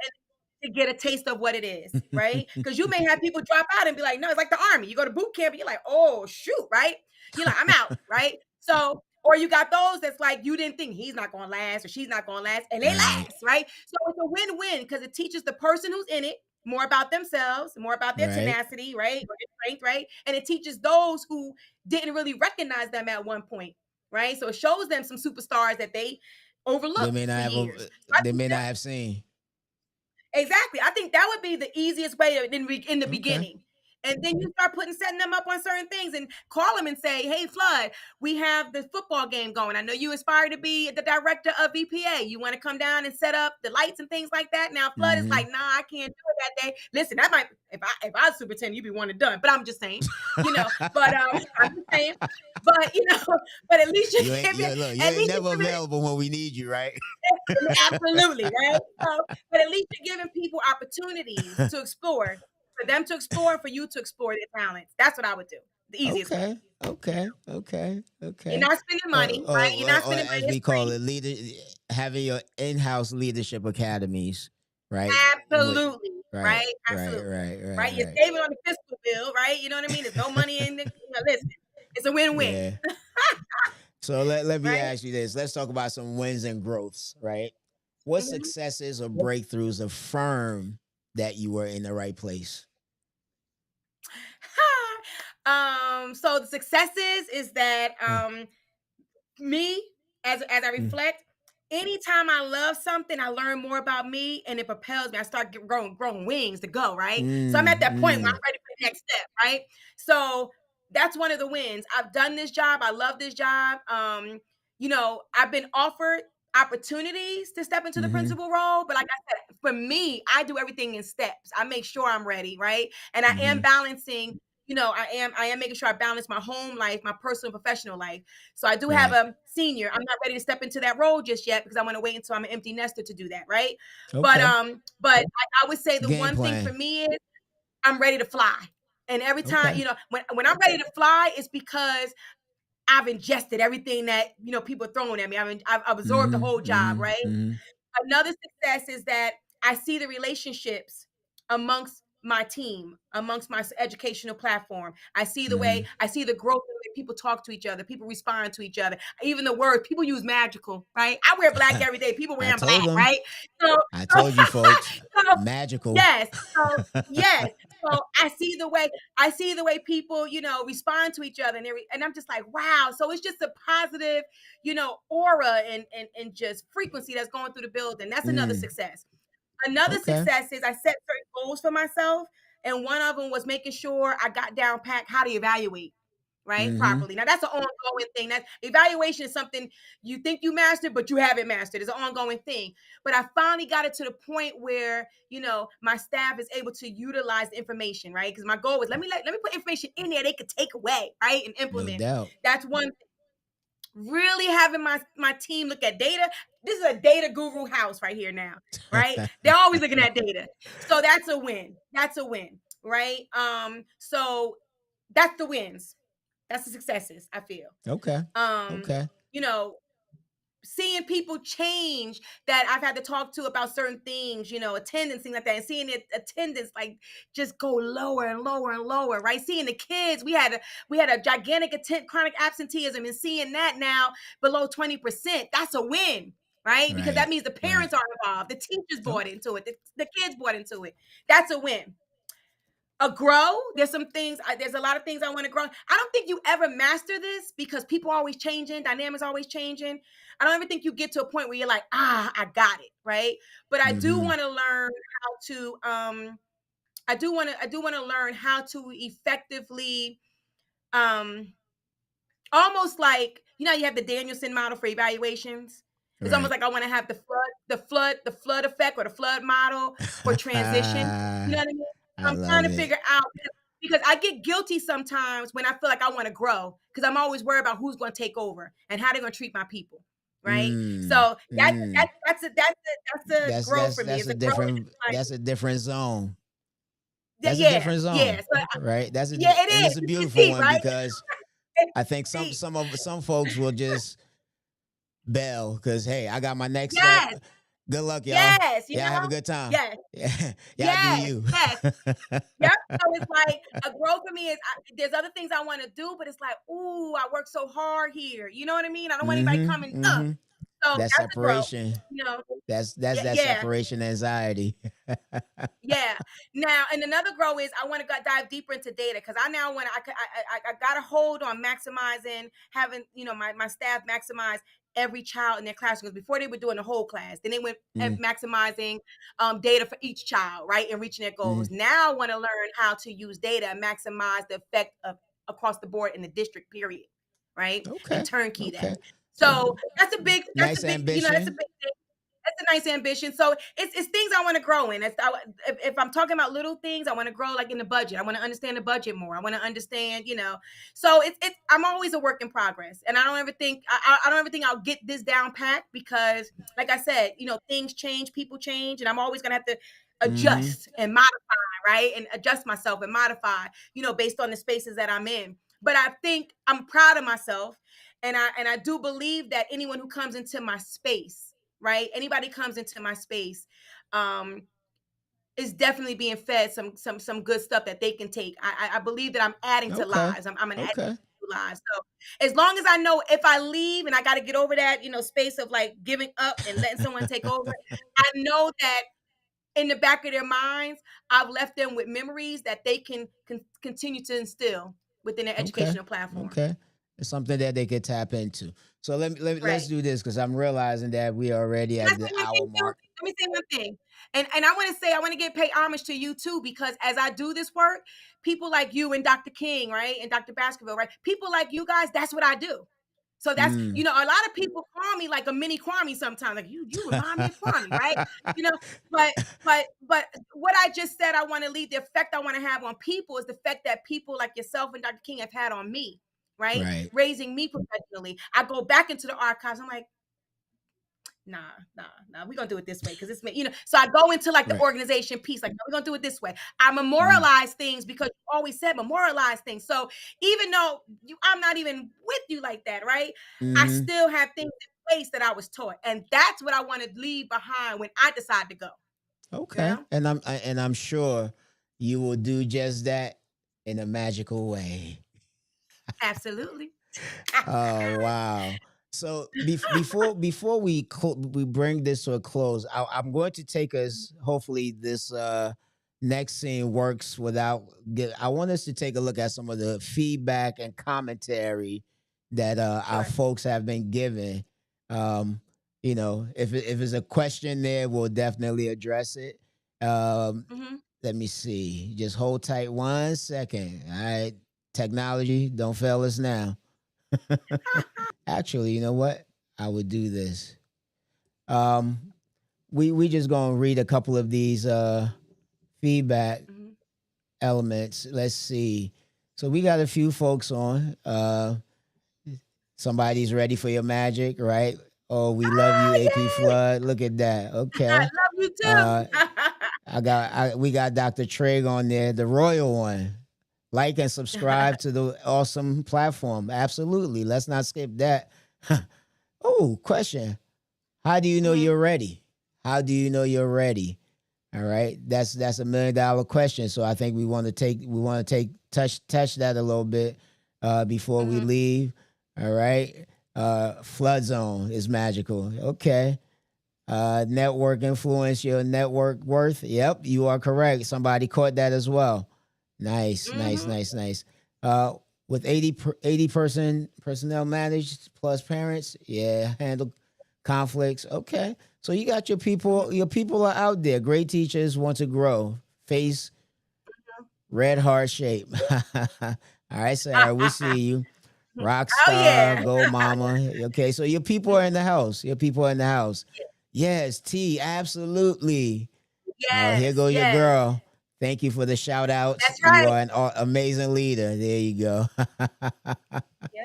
Speaker 2: to get a taste of what it is, right? Because you may have people drop out and be like, no, it's like the army. You go to boot camp and you're like, oh shoot, right? You're like, I'm out, right? So, or you got those that's like you didn't think he's not gonna last or she's not gonna last, and they
Speaker 1: Right.
Speaker 2: last, right? So it's a win-win because it teaches the person who's in it more about themselves, more about their
Speaker 1: Right.
Speaker 2: tenacity, right? Or their strength, right? And it teaches those who didn't really recognize them at one point, right? So it shows them some superstars that they
Speaker 1: They
Speaker 2: overlooked
Speaker 1: may not
Speaker 2: for
Speaker 1: have.
Speaker 2: years. So I
Speaker 1: They
Speaker 2: think
Speaker 1: may not have seen.
Speaker 2: exactly. I think that would be the easiest way in the
Speaker 1: Okay.
Speaker 2: beginning. And then you start setting them up on certain things and call them and say, hey, Flood, we have the football game going. I know you aspire to be the director of VPA. You want to come down and set up the lights and things like that. Now, Flood is
Speaker 1: Mm-hmm.
Speaker 2: like, nah, I can't do it that day. Listen, that might, if I was superintendent, you'd be one and done. But I'm just saying, but I'm just saying, but, but at least
Speaker 1: You
Speaker 2: you
Speaker 1: ain't
Speaker 2: give
Speaker 1: you
Speaker 2: it,
Speaker 1: look. You
Speaker 2: at
Speaker 1: ain't
Speaker 2: least
Speaker 1: never
Speaker 2: you're giving
Speaker 1: available when we need you, right?
Speaker 2: absolutely, right? So, but at least you're giving people opportunities to explore, for them to explore, and for you to explore their talents. That's what I would do. The easiest way.
Speaker 1: Okay. Okay. Okay.
Speaker 2: You're
Speaker 1: Okay.
Speaker 2: not spending
Speaker 1: Or,
Speaker 2: money,
Speaker 1: or,
Speaker 2: right? You're not
Speaker 1: or
Speaker 2: spending
Speaker 1: as
Speaker 2: money. It's
Speaker 1: we call
Speaker 2: free.
Speaker 1: it, leader. having your in-house leadership academies, right? With
Speaker 2: Absolutely,
Speaker 1: right,
Speaker 2: right?
Speaker 1: right,
Speaker 2: Absolutely,
Speaker 1: right, right,
Speaker 2: right? You're
Speaker 1: right.
Speaker 2: saving on the fiscal bill, right? You know what I mean? There's no money in the listen, it's a win-win,
Speaker 1: Yeah. So let me
Speaker 2: right?
Speaker 1: ask you this. Let's talk about some wins and growths, right? What
Speaker 2: Mhm.
Speaker 1: successes or breakthroughs affirm that you were in the right place?
Speaker 2: So the successes is that
Speaker 1: Huh.
Speaker 2: me as I
Speaker 1: Mm,
Speaker 2: reflect, anytime I love something, I learn more about me and it propels me. I start growing wings to go, right? So I'm at that point where I'm
Speaker 1: mm,
Speaker 2: ready for the next step, right? So that's one of the wins. I've done this job. I love this job. I've been offered opportunities to step into the
Speaker 1: mm-hmm,
Speaker 2: principal role, but like I said, for me, I do everything in steps. I make sure I'm ready, right? And I am
Speaker 1: mm-hmm.
Speaker 2: balancing, I am making sure I balance my home life, my personal and professional life. So I do have
Speaker 1: Right.
Speaker 2: a senior. I'm not ready to step into that role just yet because I want to wait until I'm an empty nester to do that, right? But
Speaker 1: Okay.
Speaker 2: I would say the
Speaker 1: Game
Speaker 2: one thing for
Speaker 1: plan.
Speaker 2: me is I'm ready to fly. And every time,
Speaker 1: Okay.
Speaker 2: when I'm ready to fly, it's because I've ingested everything that people are throwing at me. I've absorbed the
Speaker 1: Mm-hmm.
Speaker 2: whole job,
Speaker 1: Mm-hmm.
Speaker 2: right?
Speaker 1: Mm-hmm.
Speaker 2: Another success is that I see the relationships amongst my team, amongst my educational platform.
Speaker 1: Mm-hmm.
Speaker 2: I see the growth in the way people talk to each other, people respond to each other. Even the word people use magical, right? I wear black every day. People
Speaker 1: I
Speaker 2: wearing
Speaker 1: told
Speaker 2: black,
Speaker 1: them.
Speaker 2: right? So,
Speaker 1: I
Speaker 2: so,
Speaker 1: told you folks.
Speaker 2: so
Speaker 1: Magical.
Speaker 2: yes, so yes. So I see the way people, respond to each other, and I'm just like, wow. So it's just a positive, aura and just frequency that's going through the building. That's another
Speaker 1: Mm.
Speaker 2: success. Another
Speaker 1: Okay.
Speaker 2: success is I set certain goals for myself, and one of them was making sure I got down pat how to evaluate, right,
Speaker 1: Mm-hmm.
Speaker 2: properly. Now that's an ongoing thing. That evaluation is something you think you mastered, but you haven't mastered. It's an ongoing thing. But I finally got it to the point where my staff is able to utilize the information, right? Because my goal was let me put information in there they could take away, right, and
Speaker 1: No
Speaker 2: implement.
Speaker 1: doubt.
Speaker 2: That's one really having my team look at data. This is a data guru house right here now, right? They're always looking at data. So that's a win. That's a win, right? So that's the wins. That's the successes, I feel.
Speaker 1: Okay.
Speaker 2: Um,
Speaker 1: Okay.
Speaker 2: you know, seeing people change that I've had to talk to about certain things, attendance, things like that, and seeing the attendance like just go lower and lower and lower, right? Seeing the kids, we had a gigantic chronic absenteeism, and seeing that now below 20%, that's a win, right? Because that
Speaker 1: Right.
Speaker 2: means the
Speaker 1: Right.
Speaker 2: parents are involved, the teachers bought
Speaker 1: Okay.
Speaker 2: into it, the kids bought into it. That's a win. A grow. There's some things. There's a lot of things I want to grow. I don't think you ever master this because people are always changing. Dynamics always changing. I don't ever think you get to a point where you're like, I got it, right? But I do
Speaker 1: Mm-hmm.
Speaker 2: want to learn how to. I do want to learn how to effectively, um, almost like you have the Danielson model for evaluations. It's almost
Speaker 1: Right.
Speaker 2: like I want to have the flood effect or the flood model for transition. You know
Speaker 1: I
Speaker 2: what I mean? I'm trying
Speaker 1: love
Speaker 2: to
Speaker 1: it.
Speaker 2: figure out because I get guilty sometimes when I feel like I want to grow because I'm always worried about who's going to take over and how they're going to treat my people, right?
Speaker 1: Mm.
Speaker 2: So that, that
Speaker 1: Mm.
Speaker 2: that's a
Speaker 1: That's
Speaker 2: growth
Speaker 1: that's
Speaker 2: for me.
Speaker 1: that's
Speaker 2: It's
Speaker 1: a
Speaker 2: a growth.
Speaker 1: different
Speaker 2: Like,
Speaker 1: that's a different zone. That's a
Speaker 2: yeah,
Speaker 1: different
Speaker 2: yeah,
Speaker 1: zone,
Speaker 2: so,
Speaker 1: right?
Speaker 2: yeah. It
Speaker 1: And
Speaker 2: is.
Speaker 1: it's a
Speaker 2: It's
Speaker 1: beautiful
Speaker 2: deep,
Speaker 1: one
Speaker 2: right?
Speaker 1: because
Speaker 2: It's
Speaker 1: I think some
Speaker 2: deep.
Speaker 1: some of some folks will just bail because hey, I got my next step.
Speaker 2: Yes,
Speaker 1: Good luck, y'all.
Speaker 2: yes.
Speaker 1: Yeah, have a good time.
Speaker 2: Yes,
Speaker 1: Yeah, y'all do
Speaker 2: yes,
Speaker 1: you.
Speaker 2: yes. Yep. So it's like a growth for me is there's other things I want to do, but it's like, ooh, I work so hard here. You know what I mean? I don't want anybody
Speaker 1: Mm-hmm.
Speaker 2: coming.
Speaker 1: Mm-hmm.
Speaker 2: So
Speaker 1: That
Speaker 2: that's a growth.
Speaker 1: separation.
Speaker 2: You know.
Speaker 1: That's
Speaker 2: Yeah.
Speaker 1: that
Speaker 2: Yeah.
Speaker 1: separation anxiety.
Speaker 2: Yeah. Now, and another grow is I want to dive deeper into data because I now want to. I got a hold on maximizing having my staff maximize every child in their classrooms before they were doing the whole class. Then they went at
Speaker 1: Mm,
Speaker 2: maximizing data for each child, right, and reaching their goals.
Speaker 1: mm.
Speaker 2: Now I want to learn how to use data and maximize the effect of across the board in the district. Period, right, and
Speaker 1: Okay.
Speaker 2: turnkey that.
Speaker 1: Okay. Uh,
Speaker 2: So that's a big. That's a
Speaker 1: nice
Speaker 2: big. That's a
Speaker 1: ambition.
Speaker 2: big thing. That's a nice ambition. So it's things I want to grow in. If I'm talking about little things, I want to grow like in the budget. I want to understand the budget more. I want to understand, So it's I'm always a work in progress, and I don't ever think I'll get this down pat because, like I said, things change, people change, and I'm always gonna have to
Speaker 1: Mm-hmm.
Speaker 2: adjust and modify, right, and adjust myself and modify, based on the spaces that I'm in. But I think I'm proud of myself, and I do believe that anyone who comes into my space right? Anybody comes into my space, um, is definitely being fed some good stuff that they can take. I believe that I'm adding to
Speaker 1: Okay.
Speaker 2: lives. I'm an addition
Speaker 1: Okay.
Speaker 2: to lives. So as long as I know if I leave and I got to get over that, space of like giving up and letting someone take over, I know that in the back of their minds, I've left them with memories that they can continue to instill within their
Speaker 1: Okay.
Speaker 2: educational platform.
Speaker 1: Okay. It's something that they could tap into. So let's
Speaker 2: Right.
Speaker 1: do this because I'm realizing that we are already
Speaker 2: Can I
Speaker 1: at the
Speaker 2: say one
Speaker 1: hour
Speaker 2: thing too?
Speaker 1: mark.
Speaker 2: Let me say one thing. And I want to say I want to get pay homage to you too, because as I do this work, people like you and Dr. King, right? And Dr. Baskerville, right? People like you guys, that's what I do. So that's,
Speaker 1: Mm.
Speaker 2: a lot of people call me like a mini Kwame sometimes. Like you remind me of Kwame, right? You know, but but what I just said, I want to leave the effect I want to have on people is the effect that people like yourself and Dr. King have had on me, right?
Speaker 1: Right.
Speaker 2: Raising me professionally. I go back into the archives. I'm like, nah, we're gonna do it this way because it's me, So I go into like the
Speaker 1: Right.
Speaker 2: organization piece, like, no, we're gonna do it this way. I
Speaker 1: Mm.
Speaker 2: memorialize things because you always said memorialize things. So even though I'm not even with you like that, right? I
Speaker 1: Hmm.
Speaker 2: still have things in place that I was taught, and that's what I want to leave behind when I decide to go. You
Speaker 1: Okay.
Speaker 2: know,
Speaker 1: And I'm sure you will do just that in a magical way.
Speaker 2: absolutely.
Speaker 1: Oh wow! So before we bring this to a close, I'm going to take us. Hopefully, this next scene works without. I want us to take a look at some of the feedback and commentary that our
Speaker 2: Sure.
Speaker 1: folks have been given. Um, if it's a question there, we'll definitely address it. Um,
Speaker 2: Hmm.
Speaker 1: Let me see. Just hold tight 1 second. All right, technology, don't fail us now. Actually, you know what? I would do this. Um, we just gonna read a couple of these feedback
Speaker 2: Hmm.
Speaker 1: elements. Let's see. So we got a few folks on. Somebody's ready for your magic, right? Oh, we love you,
Speaker 2: Ah, yes,
Speaker 1: Ep-Flood. Look at that.
Speaker 2: I
Speaker 1: Okay.
Speaker 2: love you
Speaker 1: Uh,
Speaker 2: too.
Speaker 1: we got Dr. Trigg on there, the royal one. Like and subscribe to the awesome platform. Absolutely. Let's not skip that. Oh, question. How do you know
Speaker 2: Hmm.
Speaker 1: you're ready? How do you know you're ready? All right. That's $1 million question. So I think we want to take touch that a little bit before we
Speaker 2: Hmm.
Speaker 1: leave. All right. Flood zone is magical. Okay. Network influence, your network worth. Yep, you are correct. Somebody caught that as well. Nice, nice,
Speaker 2: Hmm.
Speaker 1: nice, nice. Uh, with 80 person personnel managed plus parents, yeah, handle conflicts. Okay, so you got your people. Your people are out there. Great teachers want to grow. Face red heart shape. All right, Sarah, we see you. Rock
Speaker 2: Oh
Speaker 1: star,
Speaker 2: yeah.
Speaker 1: go mama. Okay, so your people are in the house. Your people are in the house. Yes, T, absolutely. Oh, here
Speaker 2: Yes,
Speaker 1: go your
Speaker 2: yes.
Speaker 1: girl. Thank you for the shout outs.
Speaker 2: That's
Speaker 1: You
Speaker 2: right.
Speaker 1: are an amazing leader. There you go.
Speaker 2: Yeah.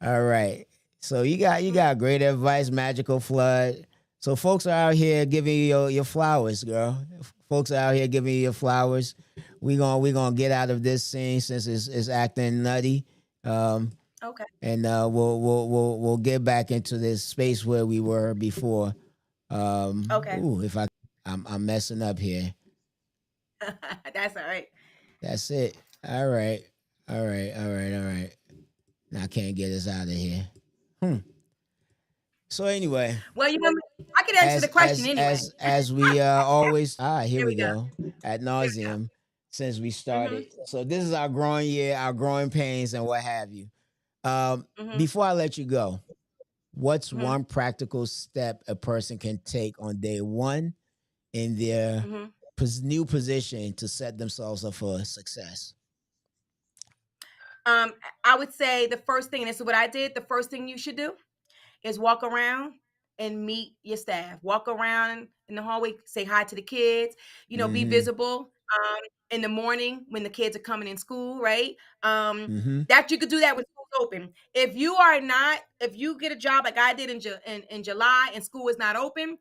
Speaker 1: All right. So you got great advice, magical flood. So folks are out here giving you your flowers, girl. Folks are out here giving you your flowers. We gonna get out of this scene since it's acting nutty. Um,
Speaker 2: Okay.
Speaker 1: and we'll get back into this space where we were before.
Speaker 2: Okay.
Speaker 1: Ooh, if I'm messing up here.
Speaker 2: That's all right.
Speaker 1: That's it. All right. All right. All right. All right. Now I can't get us out of here. Hmm. So anyway,
Speaker 2: Well, I could answer
Speaker 1: as
Speaker 2: the question
Speaker 1: as
Speaker 2: anyway.
Speaker 1: as as we always here
Speaker 2: Here
Speaker 1: we
Speaker 2: we go.
Speaker 1: go ad
Speaker 2: Here we
Speaker 1: nauseum since we
Speaker 2: go.
Speaker 1: started. So this is our growing year, our growing pains, and what have you.
Speaker 2: Mhm.
Speaker 1: Before I let you go, what's
Speaker 2: Mhm.
Speaker 1: one practical step a person can take on day one in their
Speaker 2: Mhm.
Speaker 1: new position to set themselves up for success?
Speaker 2: Um, I would say the first thing, and this is what I did. The first thing you should do is walk around and meet your staff. Walk around in the hallway, say hi to the kids, be
Speaker 1: Mm-hmm.
Speaker 2: visible in the morning when the kids are coming in school, right?
Speaker 1: Mm-hmm.
Speaker 2: That you could do that when school's open. If you are not, if you get a job like I did in July and school is not open,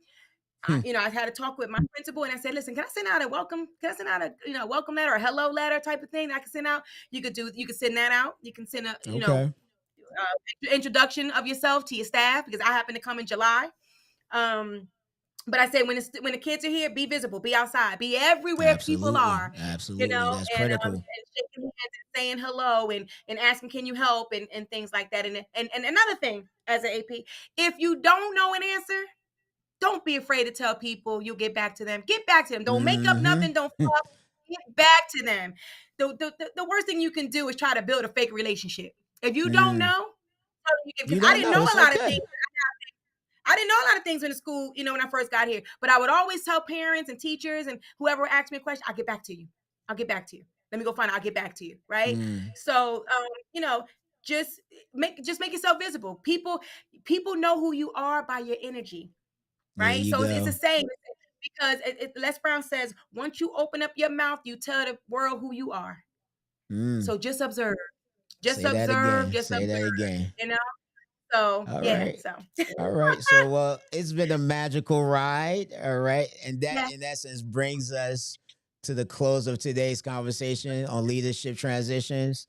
Speaker 1: Hmm.
Speaker 2: I had a talk with my principal and I said, listen, can I send out a welcome? Can I send out a welcome letter or hello letter type of thing that I can send out? You could send that out. You can send a
Speaker 1: Okay.
Speaker 2: introduction of yourself to your staff because I happen to come in July. Um, but I say when the kids are here, be visible, be outside, be everywhere people
Speaker 1: Absolutely.
Speaker 2: are,
Speaker 1: Absolutely. That's critical.
Speaker 2: and shaking hands and saying hello and asking can you help and things like that. And another thing as an AP, if you don't know an answer, don't be afraid to tell people. You'll get back to them. Get back to them. Don't make up
Speaker 1: Mm-hmm.
Speaker 2: nothing. Don't fluff. Get back to them. The worst thing you can do is try to build a fake relationship. If you don't
Speaker 1: Mm.
Speaker 2: know, because
Speaker 1: You
Speaker 2: I
Speaker 1: don't
Speaker 2: didn't
Speaker 1: know.
Speaker 2: know
Speaker 1: It's
Speaker 2: a lot of
Speaker 1: okay.
Speaker 2: things. I didn't know a lot of things in the school, when I first got here. But I would always tell parents and teachers and whoever asked me a question, I'll get back to you. I'll get back to you. Let me go find it. I'll get back to you. Right.
Speaker 1: Mm.
Speaker 2: So you know, just make yourself visible. People know who you are by your energy.
Speaker 1: There
Speaker 2: Right.
Speaker 1: you
Speaker 2: So it's a
Speaker 1: go.
Speaker 2: saying because Les Brown says, once you open up your mouth, you tell the world who you are.
Speaker 1: Mm.
Speaker 2: So just observe. Just
Speaker 1: Say that
Speaker 2: observe.
Speaker 1: again.
Speaker 2: Just
Speaker 1: Say that
Speaker 2: observe.
Speaker 1: again.
Speaker 2: You know? So
Speaker 1: All
Speaker 2: yeah.
Speaker 1: right.
Speaker 2: So
Speaker 1: All right. So it's been a magical ride. All right. And that
Speaker 2: yeah.
Speaker 1: in essence brings us to the close of today's conversation on leadership transitions.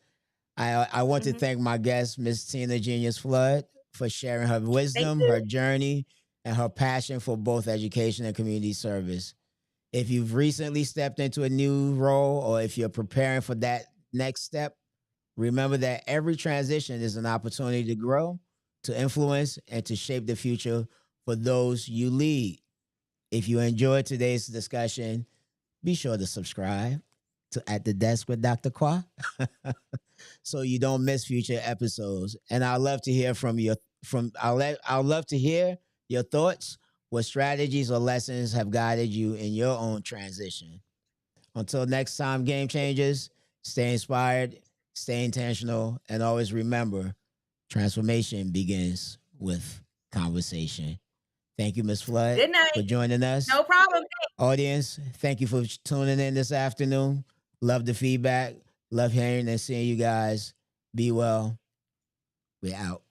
Speaker 1: I want to
Speaker 2: Hmm.
Speaker 1: thank my guest, Miss Tina Jenious-Flood, for sharing her
Speaker 2: Thank
Speaker 1: wisdom, her
Speaker 2: you.
Speaker 1: journey, and her passion for both education and community service. If you've recently stepped into a new role or if you're preparing for that next step, remember that every transition is an opportunity to grow, to influence, and to shape the future for those you lead. If you enjoyed today's discussion, be sure to subscribe to At the Desk with Dr. Qua so you don't miss future episodes. And I'd love to hear I'll love to hear your thoughts. What strategies or lessons have guided you in your own transition? Until next time, game changers, stay inspired, stay intentional, and always remember transformation begins with conversation. Thank you, Ms. Flood,
Speaker 2: Good night.
Speaker 1: for joining us.
Speaker 2: No problem.
Speaker 1: Audience, thank you for tuning in this afternoon. Love the feedback. Love hearing and seeing you guys. Be well. We're out.